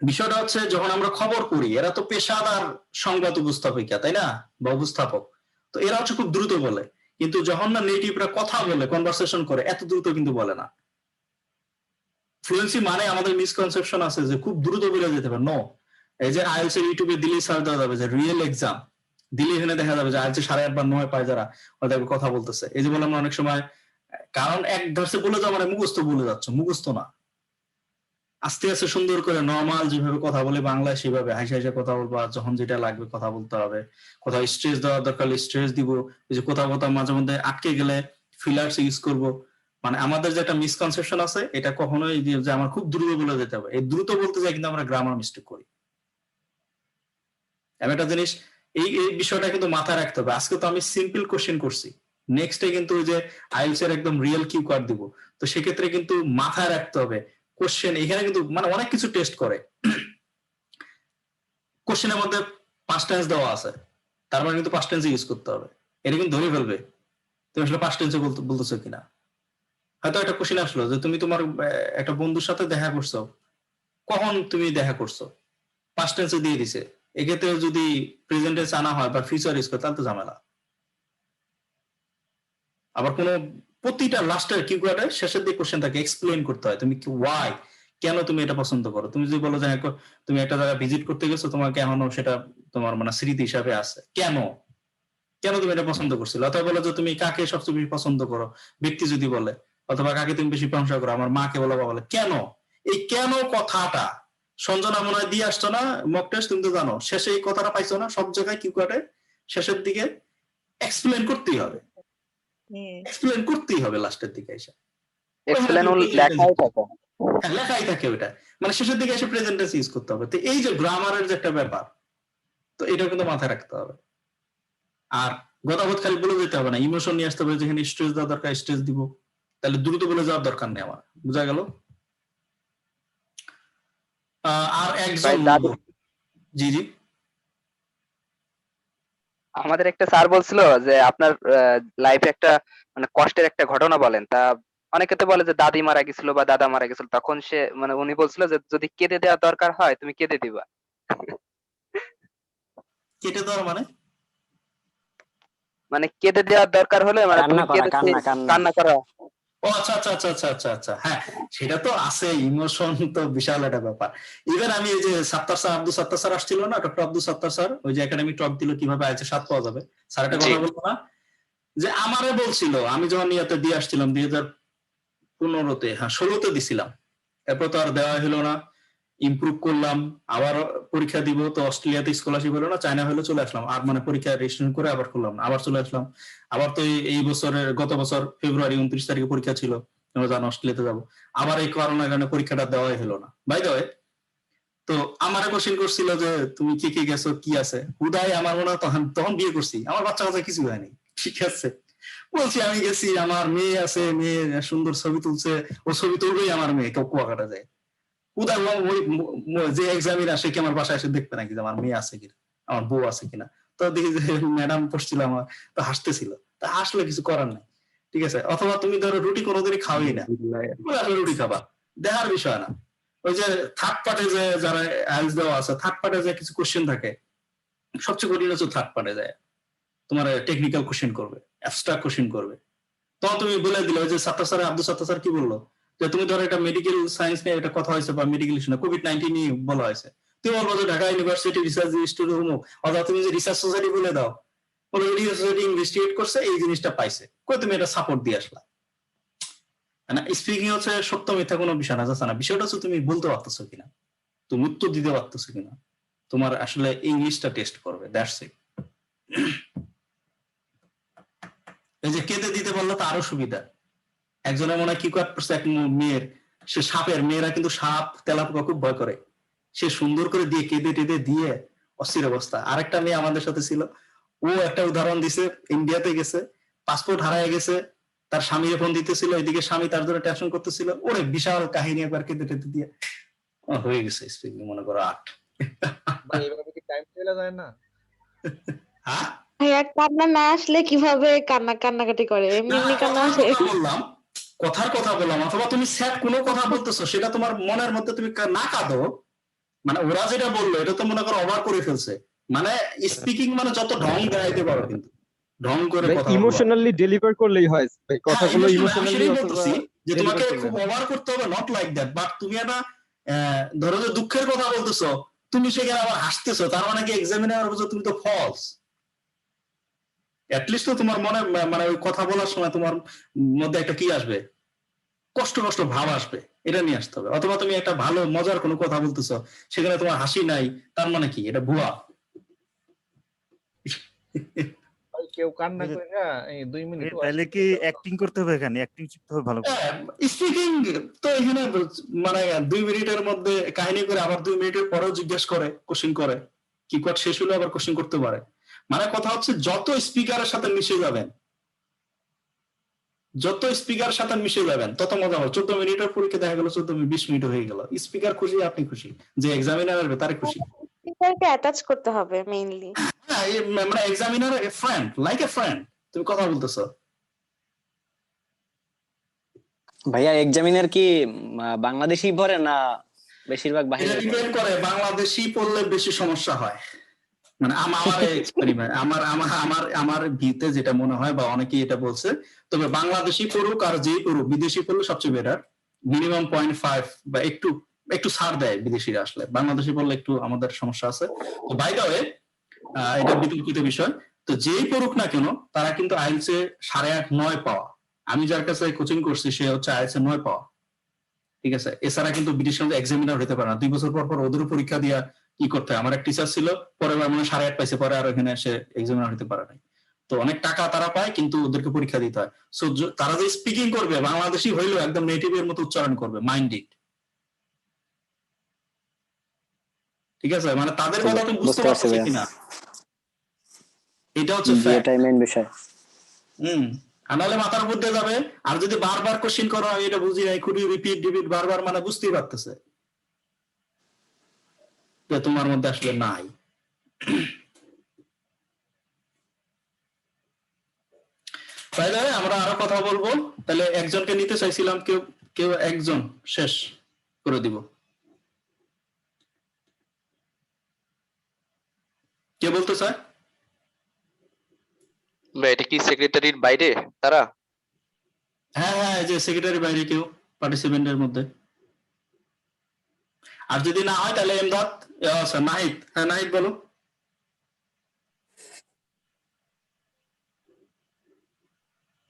বিষয়টা হচ্ছে যখন আমরা খবর করি, এরা তো পেশাদার সংবাদ উপস্থাপিকা তাই না, বা উপস্থাপক, তো এরা হচ্ছে খুব দ্রুত বলে। কিন্তু যখন না নেটিভরা কথা বলে, কনভারসেশন করে, এত দ্রুত কিন্তু বলে না। ফ্লুয়েন্সি মানে আমাদের মিসকনসেপশন আছে যে খুব দ্রুত বলে যেতে পারে, নো। এই যে আইএলস এর ইউটিউবে দিলেই সার্চ দেওয়া যাবে যে রিয়েল এক্সাম, দিলে এখানে দেখা যাবে যে আইএলস 8.5 বা 9 পায় যারা, ওদের কথা বলতেছে। এই যে বললাম অনেক সময়, কারণ এক ধারসে বলে যাওয়া মানে মুখস্থ বলে যাচ্ছে, মুখস্থ না। আস্তে আস্তে সুন্দর করে নর্মাল যেভাবে কথা বলে বাংলায়, সেভাবে হাসি হাসি কথা বলবো। আর যখন যেটা লাগবে কথা বলতে হবে, কোথাও স্ট্রেস দেওয়ার দরকার স্ট্রেস দিব। এই যে কোথাও কোথাও মাঝে মধ্যে আটকে গেলে ফিলার্স ইউজ করব, মানে আমাদের যে একটা মিসকনসেপশন আছে, এটা কখনোই যে আমার খুব দ্রুত বলে যেতে হবে, এই দ্রুত বলতে যাই কিন্তু আমরা গ্রামার মিস্টেক করি। আমি একটা জিনিস এই বিষয়টা কিন্তু মাথায় রাখতে হবে। আজকে তো আমি সিম্পল কোশ্চেন করছি, নেক্সটে কিন্তু ওই যে আইএলটিএস এর একদম রিয়েল কিউ কার্ড দিব, তো সেক্ষেত্রে কিন্তু মাথায় রাখতে হবে কোশ্চেন এখানে কিন্তু মানে অনেক কিছু টেস্ট করে। কোশ্চেনের মধ্যে পাস্ট টেন্স দেওয়া আছে, তার মানে কিন্তু পাস্ট টেন্স ইউজ করতে হবে, এটা কিন্তু ধরে ফেলবে তুমি আসলে পাস্ট টেন্সে বলতেছো কিনা। হয়তো একটা কোশ্চেন আসলো যে তুমি তোমার একটা বন্ধুর সাথে দেখা করছো, কখন তুমি দেখা করছো, পাস্ট টেন্সে দিয়ে দিছে, এক্ষেত্রে যদি প্রেজেন্ট টেন্স আনা হয় বা ফিউচার ইউজ করে তাহলে তো ঝামেলা। আবার কোন প্রতিটা লাস্টের কিওয়ার্ডের শেষের দিকে কোশ্চেন থাকে, এক্সপ্লেইন করতে হয় তুমি ওয়াই, কেন তুমি এটা পছন্দ করো। তুমি যদি বলো যে তুমি একটা জায়গা ভিজিট করতে গেছো, তোমাকে এখনো সেটা তোমার মানে স্মৃতি হিসাবে আছে, কেন কেন তুমি এটা পছন্দ করছিল। অথবা বলো যে তুমি কাকে সবচেয়ে বেশি পছন্দ করো, ব্যক্তি যদি বলে, অথবা কাকে তুমি বেশি প্রশংসা করো, আমার মাকে বলো বা বলে, কেন। এই কেন কথাটা সঞ্জনা মনে হয় দিয়ে আসছো না মক টেস্ট, তুমি তো জানো শেষে এই কথাটা পাইছো না, সব জায়গায় কিওয়ার্ডে শেষের দিকে এক্সপ্লেইন করতেই হবে, এক্সপ্লেইন করতেই হবে লাস্টের দিকে এসে, এক্সপ্লেন লেখাই থাকে, লেখাই থাকে ওইটা, মানে শেষের দিকে এসে প্রেজেন্ট টেন্স ইউজ করতে হবে। তো এই যে গ্রামারের যে একটা ব্যাপার, তো এটা কিন্তু মাথায় রাখতে হবে। আর গতাগত খালি বলে যেতে হবে না, ইমোশন নিয়ে আসতে হবে, যেখানে স্ট্রেস দেওয়া দরকার স্ট্রেস দিব, তাহলে দ্রুত বলে যাওয়ার দরকার নেই আমার, বুঝা গেল। আর একজন জি জি আমাদের একটা স্যার বলছিল যে আপনার লাইফে একটা মানে কষ্টের একটা ঘটনা বলেন। তা অনেকে তো বলে যে দাদি মারা গেছিল বা দাদা মারা গেছিল, তখন সে মানে উনি বলছিল যে যদি কেঁদে দেওয়া দরকার হয় তুমি কেঁদে দিবা। কেটে দেওয়ার মানে কেঁদে দেওয়ার দরকার হলে মানে তুমি কান্না করা। ও আচ্ছা আচ্ছা আচ্ছা আচ্ছা আচ্ছা আচ্ছা, হ্যাঁ সেটা তো আছে, ইমোশন তো বিশাল একটা ব্যাপার। ইভেন আমি এই যে সাত্তার স্যার, আব্দুল সাত্তার স্যার আসছিল না, ডক্টর আব্দুল সাত্তার স্যার, ওই যে একাডেমিক টক দিল কিভাবে আইএলটিএস 7 পাওয়া যাবে, স্যার একটা কথা বলবো না, যে আমারে বলছিল, আমি যখন নিয়তে দিয়ে আসছিলাম 2015-তে, হ্যাঁ 16-তে দিছিলাম, এরপর তো আর দেওয়া হলো না, ইমপ্রুভ করলাম, আবার পরীক্ষা দিব, তো অস্ট্রেলিয়াতে স্কলারশিপ হলো না, চায়না হলো, চলে আসলাম, আর মানে পরীক্ষা রেজিস্ট্রেশন করে আবার করলাম, আবার চলে আসলাম। আবার তো এই বছরের গত বছর ফেব্রুয়ারি 29 তারিখে পরীক্ষা ছিল, আমরা জানো অস্ট্রেলিয়াতে যাবো, আবার এই করোনার কারণে পরীক্ষাটা দেওয়াই হলো না। বাই দ্য ওয়ে, তো আমার কোশ্চেন করছিল যে তুমি কি গেছো, কি আছে, হুদাই আমার মনে হয় তখন বিয়ে করছি, আমার বাচ্চা কাচ্চা কিছু হয়নি, ঠিক আছে, বলছি আমি গেছি, আমার মেয়ে আছে, মেয়ে সুন্দর ছবি তুলছে, ও ছবি তুলবেই আমার মেয়ে কেউ কুয়াকাটা যায়, উদা যে এক্সামিন আসে কি আমার বাসায় এসে দেখবে নাকি যে আমার মেয়ে আছে কিনা, আমার বউ আছে কিনা। তো দেখি যে ম্যাডাম পড়ছিল আমার, তো হাসতেছিল, তা হাসলে কিছু করার নাই, ঠিক আছে। অথবা তুমি ধরো রুটি কোনোদিনই খাওয়াই না, রুটি খাবা, দেখার বিষয় না। ওই যে থার্ড পার্টে যে যারা আইএলটিএস দেওয়া আছে, থার্ড পার্টে যে কিছু কোশ্চেন থাকে, সবচেয়ে কঠিন হচ্ছে থার্ড পার্টে যায় তোমার টেকনিক্যাল কোশ্চেন করবে, অ্যাবস্ট্রাক্ট কোশ্চেন করবে, তখন তুমি বলে দিলে, ওই যে সাত্তার স্যার, আব্দুল সাত্তার স্যার কি বললো, যে তুমি ধরো একটা মেডিকেল সায়েন্স নিয়ে একটা কথা হয়েছে, বা মেডিকেল ইস্যু না, কোভিড-19 নিয়ে বলা হয়েছে, তুমি বলবো যে ঢাকা ইউনিভার্সিটি রিসার্চ ইনস্টিটিউট অমুক, অথবা তুমি যে রিসার্চ সোসাইটি বলে দাও, বলে রিসার্চ সোসাইটি ইনভেস্টিগেট করছে, এই জিনিসটা পাইছে, কই তুমি এটা সাপোর্ট দিয়ে আসলা না। স্পিকিং হচ্ছে সত্য মিথ্যা কোনো বিষয় না, যাচ্ছে না, বিষয়টা হচ্ছে তুমি বলতে পারতেছো কিনা, তুমি উত্তর দিতে পারতেছো কিনা, তোমার আসলে ইংলিশটা টেস্ট করবে, দ্যাটস ইট। এই যে কেঁদে দিতে পারলে তো আরো সুবিধা। একজনের মনে হয় কি করছে, এক মেয়ের, সে সাপের, মেয়েরা কিন্তু সাপ তেলাপোকা খুব ভয় করে, সে সুন্দর করে দিয়ে কেঁদে টেঁদে দিয়ে অস্থির অবস্থা। আরেকটা মেয়ে আমাদের সাথে ছিল, ও একটা উদাহরণ দিছে, ইন্ডিয়াতে গেছে, পাসপোর্ট হারায় গেছে, তার স্বামী ফোন দিতেছিল, এদিকে স্বামী তার জন্য টেনশন করতেছিল, ওরে বিশাল কাহিনী একবার কেঁদে টেঁদে দিয়ে হয়ে গেছে স্পিকিং, মনে করো 8। এইভাবে কি টাইম চলে যায় না? হ্যাঁ ভাইয়া, কান্না না আসলে কিভাবে কান্নাকাটি করে? এমনি কান্না আসে? বললাম, কথার কথা বললাম, অথবা তুমি স্যাড কোনো কথা বলতেছো, সেটা তোমার মনের মধ্যে তুমি না কাঁদো, মানে ওরা যেটা বললো এটা তো মনে করো ওভার করে ফেলছে, মানে স্পিকিং মানে যত ঢং গাইতে পারো, কিন্তু ঢং করে কথা ইমোশনালি ডেলিভার করলেই হয়, কথাগুলো ইমোশনালি বলতেছি যে তোমাকে খুব ওভার করতে হবে, নট লাইক দ্যাট, বাট তুমি একটা ধরো যে দুঃখের কথা বলতেছো, তুমি সেখানে আবার হাসতেছো, তার মানে কি এক্সামিনার বলছো তুমি তো ফলস। অ্যাটলিস্ট তো তোমার মনে মানে ওই কথা বলার সময় তোমার মধ্যে একটা কি আসবে, কষ্ট ভাব আসবে, এটা নিয়ে আসতে হবে। অথবা তুমি একটা ভালো মজার কোনো কথা বলতেছো, সেখানে তোমার হাসি নাই, তার মানে কি এটা ভুয়া। কেউ কান্না বুঝে- কইরা এই 2 মিনিট তাহলে কি অ্যাক্টিং করতে হবে এখানে? অ্যাক্টিং শিখতে হবে ভালো করে। স্পিকিং তো এখানে মানে 2 মিনিটের মধ্যে কাহিনী করে আবার 2 মিনিটের পরেও জিজ্ঞেস করে, কোশ্চেন করে, কি কোয়াট শেষ হলে আবার কোশ্চেন করতে পারে। মানে কথা হচ্ছে যত স্পিকারের সাথে মিশে যাবেন, তত মজা হবে। 14 মিনিটের পরীক্ষা দেখা গেল 20 মিনিট হয়ে গেল। স্পিকার খুশি, আপনি খুশি, যে এক্সামিনার আসবে তারে খুশি। স্পিকারকে অ্যাটাচ করতে হবে মেইনলি। হ্যাঁ, মানে examiner friend, like a friend, তুমি কথা বলতেছো। ভাইয়া এক্সামিনার কি বাংলাদেশি পড়ে না বেশিরভাগ এটা বাহিরে? ডিপেন্ড করে, বাংলাদেশি পড়লে বেশি সমস্যা হয়। মানে আমার এক্সপেরিমেন্ট, আমার ভিতে যেটা মনে হয়, বা অনেকেই এটা বলছে, তবে বাংলাদেশি পড়ুক আর যেই পড়ুক, বিদেশি পড়লে সবচেয়ে বেটার। মিনিমাম 0.5 বা একটু ছাড় দেয় বিদেশিরা, আসলে বাংলাদেশি পড়লে একটু আমাদের সমস্যা আছে। তো বাই দ্য ওয়ে, এটা বিতর্কিত বিষয়। তো যেই পড়ুক না কেন, তারা কিন্তু আইএলটিএস 8.5 9 পাওয়া। আমি যার কাছে কোচিং করছি সে হচ্ছে আইএলটিএস 9 পাওয়া, ঠিক আছে। এছাড়া কিন্তু বিদেশি এক্সামিনার হতে পারে না। 2 বছর পর ওদের পরীক্ষা দিয়া কি করতে হয়। আমার এক টিচার ছিল, পরে বার মানে 8.5 পাইছে, পরে আর এখানে সে এক্সামিনার হতে পারে নাই। তো অনেক টাকা তারা পায়, কিন্তু ওদেরকে পরীক্ষা দিতে হয়। সো তারা যে স্পিকিং করবে, বাংলাদেশি হইলেও একদম নেটিভের মতো উচ্চারণ করবে, মাইন্ড ইট, ঠিক আছে। মানে তাদের কথা তুমি বুঝতে পারছো কিনা, এটা হচ্ছে ফ্যাক্ট। এটাই মেইন বিষয়। আর নাহলে মাথার উপর দিয়ে যাবে। আর যদি বারবার কোশ্চেন করো, আমি এটা বুঝি নাই, খুবই রিপিট বারবার, মানে বুঝতেই পারতেছে যে তোমার মধ্যে আসলে নাই। তাহলে আমরা আরো কথা বলবো। তাহলে একজনকে নিতে চাইছিলাম, কেউ একজন শেষ করে দিব। কে বলতে চায়? এটা কি সেক্রেটারির বাইরে তারা? হ্যাঁ, যে সেক্রেটারি বাইরে কেউ পার্টিসিপেন্টের মধ্যে। আর যদি না হয় তাহলে এমদাদ, আচ্ছা নাহিদ। হ্যাঁ নাহিদ বলো।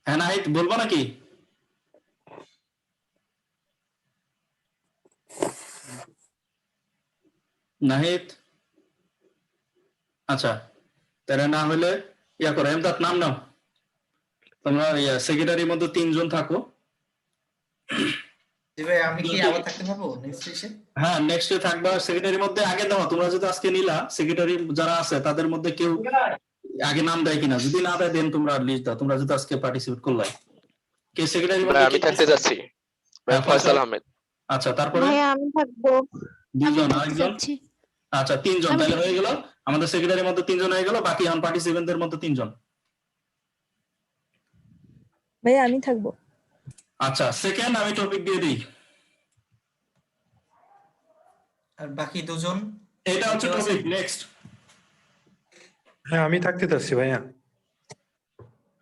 হ্যাঁ নাহিদ বলবো নাকি? নাহিদ, আচ্ছা তাহলে না হলে ইয়া করো, এমদাদ নাম নাও। তোমরা সেক্রেটারির মধ্যে 3 জন থাকো। আমি কি আবার থাকতে পারবো নেক্সট এসে? হ্যাঁ, নেক্সট ডে থাকবা সেক্রেটারির মধ্যে। আগে দাও, তোমরা যদি আজকে নিলা, সেক্রেটারি যারা আছে তাদের মধ্যে কেউ আগে নাম দেয় কিনা, যদি না দেয় দেন তোমরা লিস্ট দাও। তোমরা যদি আজকে পার্টিসিপেট করলাই, কে সেক্রেটারি মধ্যে? আমি থাকতে যাচ্ছি, ফয়সাল আহমেদ। আচ্ছা, তারপরে ভাইয়া আমি থাকবো। 2 জন, আরেকজন। আচ্ছা 3 জন, তাহলে হয়ে গেল আমাদের সেক্রেটারির মধ্যে 3 জন হয়ে গেল। বাকি এখন পার্টিসিপেন্টদের মধ্যে 3 জন। ভাইয়া আমি থাকবো। আচ্ছা, সেকেন্ড আমি টপিক দিয়ে দিই। আর বাকি 2 জন এটা হচ্ছে টপিক। নেক্সট। হ্যাঁ আমি থাকতে চাচ্ছি ভাইয়া।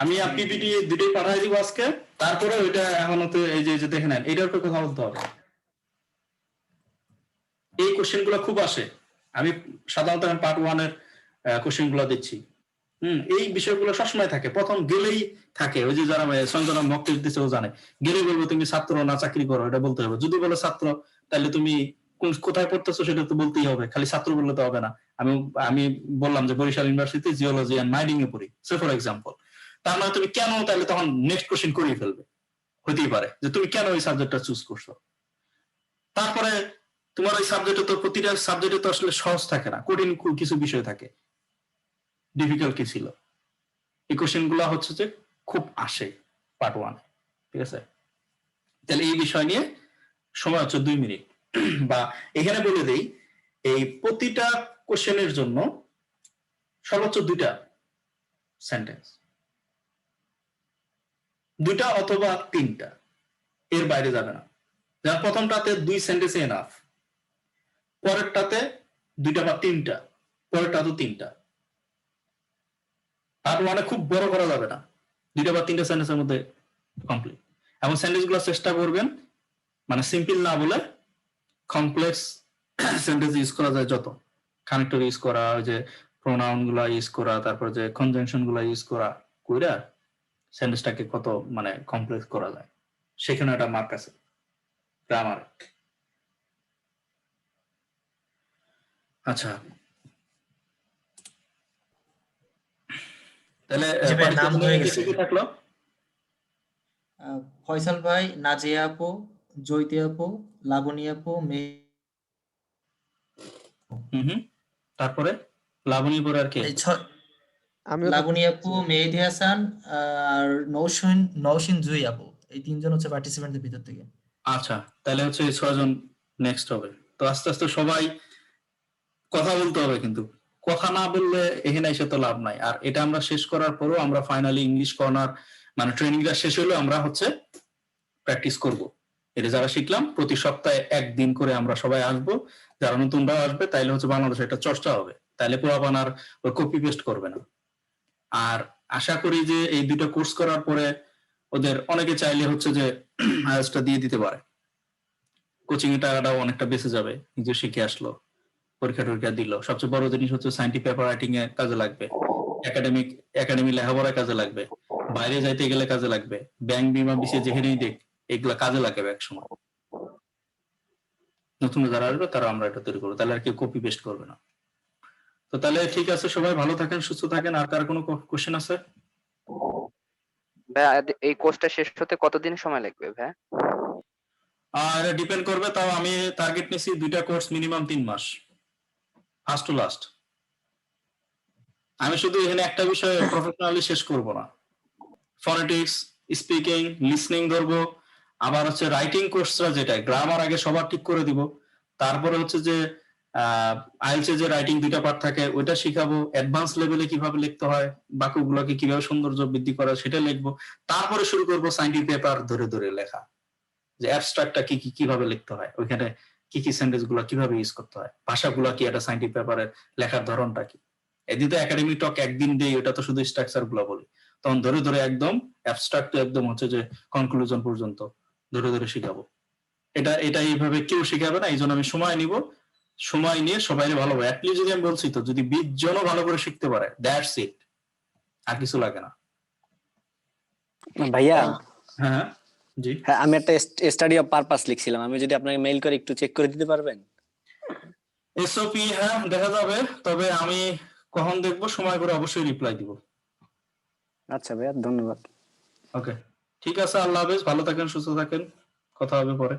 আমি পিপিটি দুটোই পাঠাই দিব আজকে। তারপরে ওইটা এখন তো এই যে দেখে নেন, এটার উপর কথা বলতে হবে। এই কোশ্চেন গুলো খুব আসে। আমি সাধারণত পার্ট 1 এর কোশ্চেন গুলো দিচ্ছি। এই বিষয়গুলো সবসময় থাকে, প্রথম গেলেই থাকে। ওই যে যারা সঞ্জনা মক টেস্ট দিচ্ছে ও জানে, গেলেই বলবো তুমি ছাত্র না চাকরি করো, এটা বলতে হবে। যদি বলে ছাত্র, তাহলে তুমি কোথায় পড়তেছো সেটা তো বলতেই হবে, খালি ছাত্র বললে তো হবে না। আমি বললাম যে Barishal university geology and mining এ পড়ি, সে ফর এক্সাম্পল। তার মানে তুমি কেন, তাহলে তখন নেক্সট কোশ্চেন করিয়ে ফেলবে, হতেই পারে যে তুমি কেন ওই সাবজেক্টটা চুজ করছো। তারপরে তোমার ওই সাবজেক্টে তো, প্রতিটা সাবজেক্টে তো আসলে সহজ থাকে না, কঠিন কিছু বিষয় থাকে। ডিফিকাল্ট কি ছিল, এই কোশ্চেন গুলা হচ্ছে যে খুব আসে পার্ট 1, ঠিক আছে। তাহলে এই বিষয় নিয়ে সময় হচ্ছে 2 মিনিট। বা এখানে বলে দেই, এই প্রতিটা কোশ্চেনের জন্য সর্বোচ্চ 2টা সেন্টেন্স, 2টা অথবা 3টা, এর বাইরে যাবে না। যার প্রথমটাতে 2 সেন্টেন্স এনাফ, পরেরটাতে 2টা বা 3টা, পরেরটা তো 3টা। আর মানে খুব বড় করা যাবে না, 2টা বা 3টা সেন্টেন্সের মধ্যে কমপ্লিট। এবং সেন্টেন্স গুলো চেষ্টা করবেন মানে সিম্পল না বলে কমপ্লেক্স সেন্টেন্স ইউজ করা যায় যত, কানেক্টর ইউজ করা, ওই যে প্রোনাউন গুলা ইউজ করা, তারপর যে কনজাংশন গুলা ইউজ করা, কইরা সেন্টেন্সটাকে কত মানে কমপ্লেক্স করা যায়, সেখানে একটা মার্ক আছে গ্রামার। আচ্ছা, তাহলে জি ভাই, নাম হয়ে কে গেছে। কে থাকলো? ফয়সাল ভাই, নাজিয়া আপু, জয়তী আপু, লাবণী আপু, তারপরে লাবণী পরে আর কে? লাবণী আপু, মেহেদী হাসান আর নৌসিন জুই আপু, এই তিনজন হচ্ছে পার্টিসিপেন্টদের ভিতর থেকে। আচ্ছা, তাহলে হচ্ছে এই 6 জন নেক্সট হবে। তো আস্তে আস্তে সবাই কথা বলতে হবে, কিন্তু কথা না বললে এখানে এসে তো লাভ নাই। আর এটা আমরা শেষ করার পরও আমরা ফাইনালি ইংলিশ কর্নার মানে ট্রেনিংটা শেষ হলো আমরা হচ্ছে প্র্যাকটিস করব। এটা যারা শিখলাম প্রতি সপ্তাহে একদিন করে আমরা সবাই আসবো, যারা নতুনরা আসবে তাইলে হচ্ছে বাংলাদেশে একটা চর্চা হবে, তাইলে পুরাপান আর কপি পেস্ট করবে না। আর আশা করি যে এই দুটো কোর্স করার পরে ওদের অনেকে চাইলে হচ্ছে যে আইএলটিএসটা দিয়ে দিতে পারে, কোচিং এর টাকাটাও অনেকটা বেঁচে যাবে, নিজে শিখে আসলো, পরীক্ষা টরীক্ষা দিল। সবচেয়ে বড় জিনিস হচ্ছে সায়েন্টিফিক পেপার রাইটিং এ কাজে লাগবে, একাডেমি লেখাপড়ায় কাজে লাগবে, বাইরে যাইতে গেলে কাজে লাগবে, ব্যাংক বিমা বিসিএস যেখানেই দেখ এগুলা কাজে লাগবে এক সময়। নতুন যারা আসবে তারা আমরা এটা তৈরি করবো, তাহলে আর কেউ কপি পেস্ট করবে না। তো তাহলে ঠিক আছে, সবাই ভালো থাকেন, সুস্থ থাকেন। আর কার কোনো কোশ্চেন আছে? ভাই এই কোর্সটা শেষ হতে কতদিন সময় লাগবে ভাই? আর ডিপেন্ড করবে, তাও আমি টার্গেট নিছি 2টা কোর্স মিনিমাম 3 মাস, ফার্স্ট টু লাস্ট। আমি শুধু এখানে একটা বিষয় প্রফেশনালি শেষ করব না, ফনেটিক্স, স্পিকিং, লিসনিং ধরবো, আবার হচ্ছে রাইটিং কোর্সটা যেটা গ্রামার আগে সবার ঠিক করে দিব, তারপরে হচ্ছে যে আইএলটিএস যে রাইটিং 2টা পার্ট থাকে ওইটা শিখাবো, অ্যাডভান্স লেভেলে কিভাবে লিখতে হয়, বাক্যগুলোকে কিভাবে সৌন্দর্য বৃদ্ধি করা সেটা লিখবো, তারপরে শুরু করব সায়েন্টিফিক পেপার ধরে ধরে লেখা, যে অ্যাবস্ট্রাক্টটা কি কিভাবে লিখতে হয়, ওইখানে কি সেন্টেন্স গুলো কিভাবে ইউজ করতে হয়, ভাষাগুলো কি, একটা সায়েন্টিফিক পেপারের লেখার ধরনটা কি। এদিন তো একাডেমিক টক একদিন দেই, ওটা তো শুধু স্ট্রাকচার গুলো বলি, তখন ধরে ধরে একদম অ্যাবস্ট্রাক্ট একদম হচ্ছে যে কনক্লুশন পর্যন্ত ধরে ধরে শিখাবো। এটা এইভাবে কেউ শিখাবে না, এই জন্য আমি সময় নিব, সময় নিয়ে সবাই ভালোভাবে, অ্যাটলিস্ট যদি আমি বলছি তো যদি 20 জনও ভালো করে শিখতে পারে, দ্যাটস ইট, আর কিছু লাগে না। ভাইয়া, হ্যাঁ জি, হ্যাঁ আমি একটা স্টাডি অফ পারপাস লিখছিলাম, আমি যদি আপনাকে মেইল করে একটু চেক করে দিতে পারবেন? এসওপি হ্যাঁ দেখা যাবে, তবে আমি কখন দেখবো সময় করে অবশ্যই রিপ্লাই দিব। আচ্ছা ভাইয়া, ধন্যবাদ। ওকে, ঠিক আছে, আল্লাহ হাফেজ, ভালো থাকেন, সুস্থ থাকেন, কথা হবে পরে।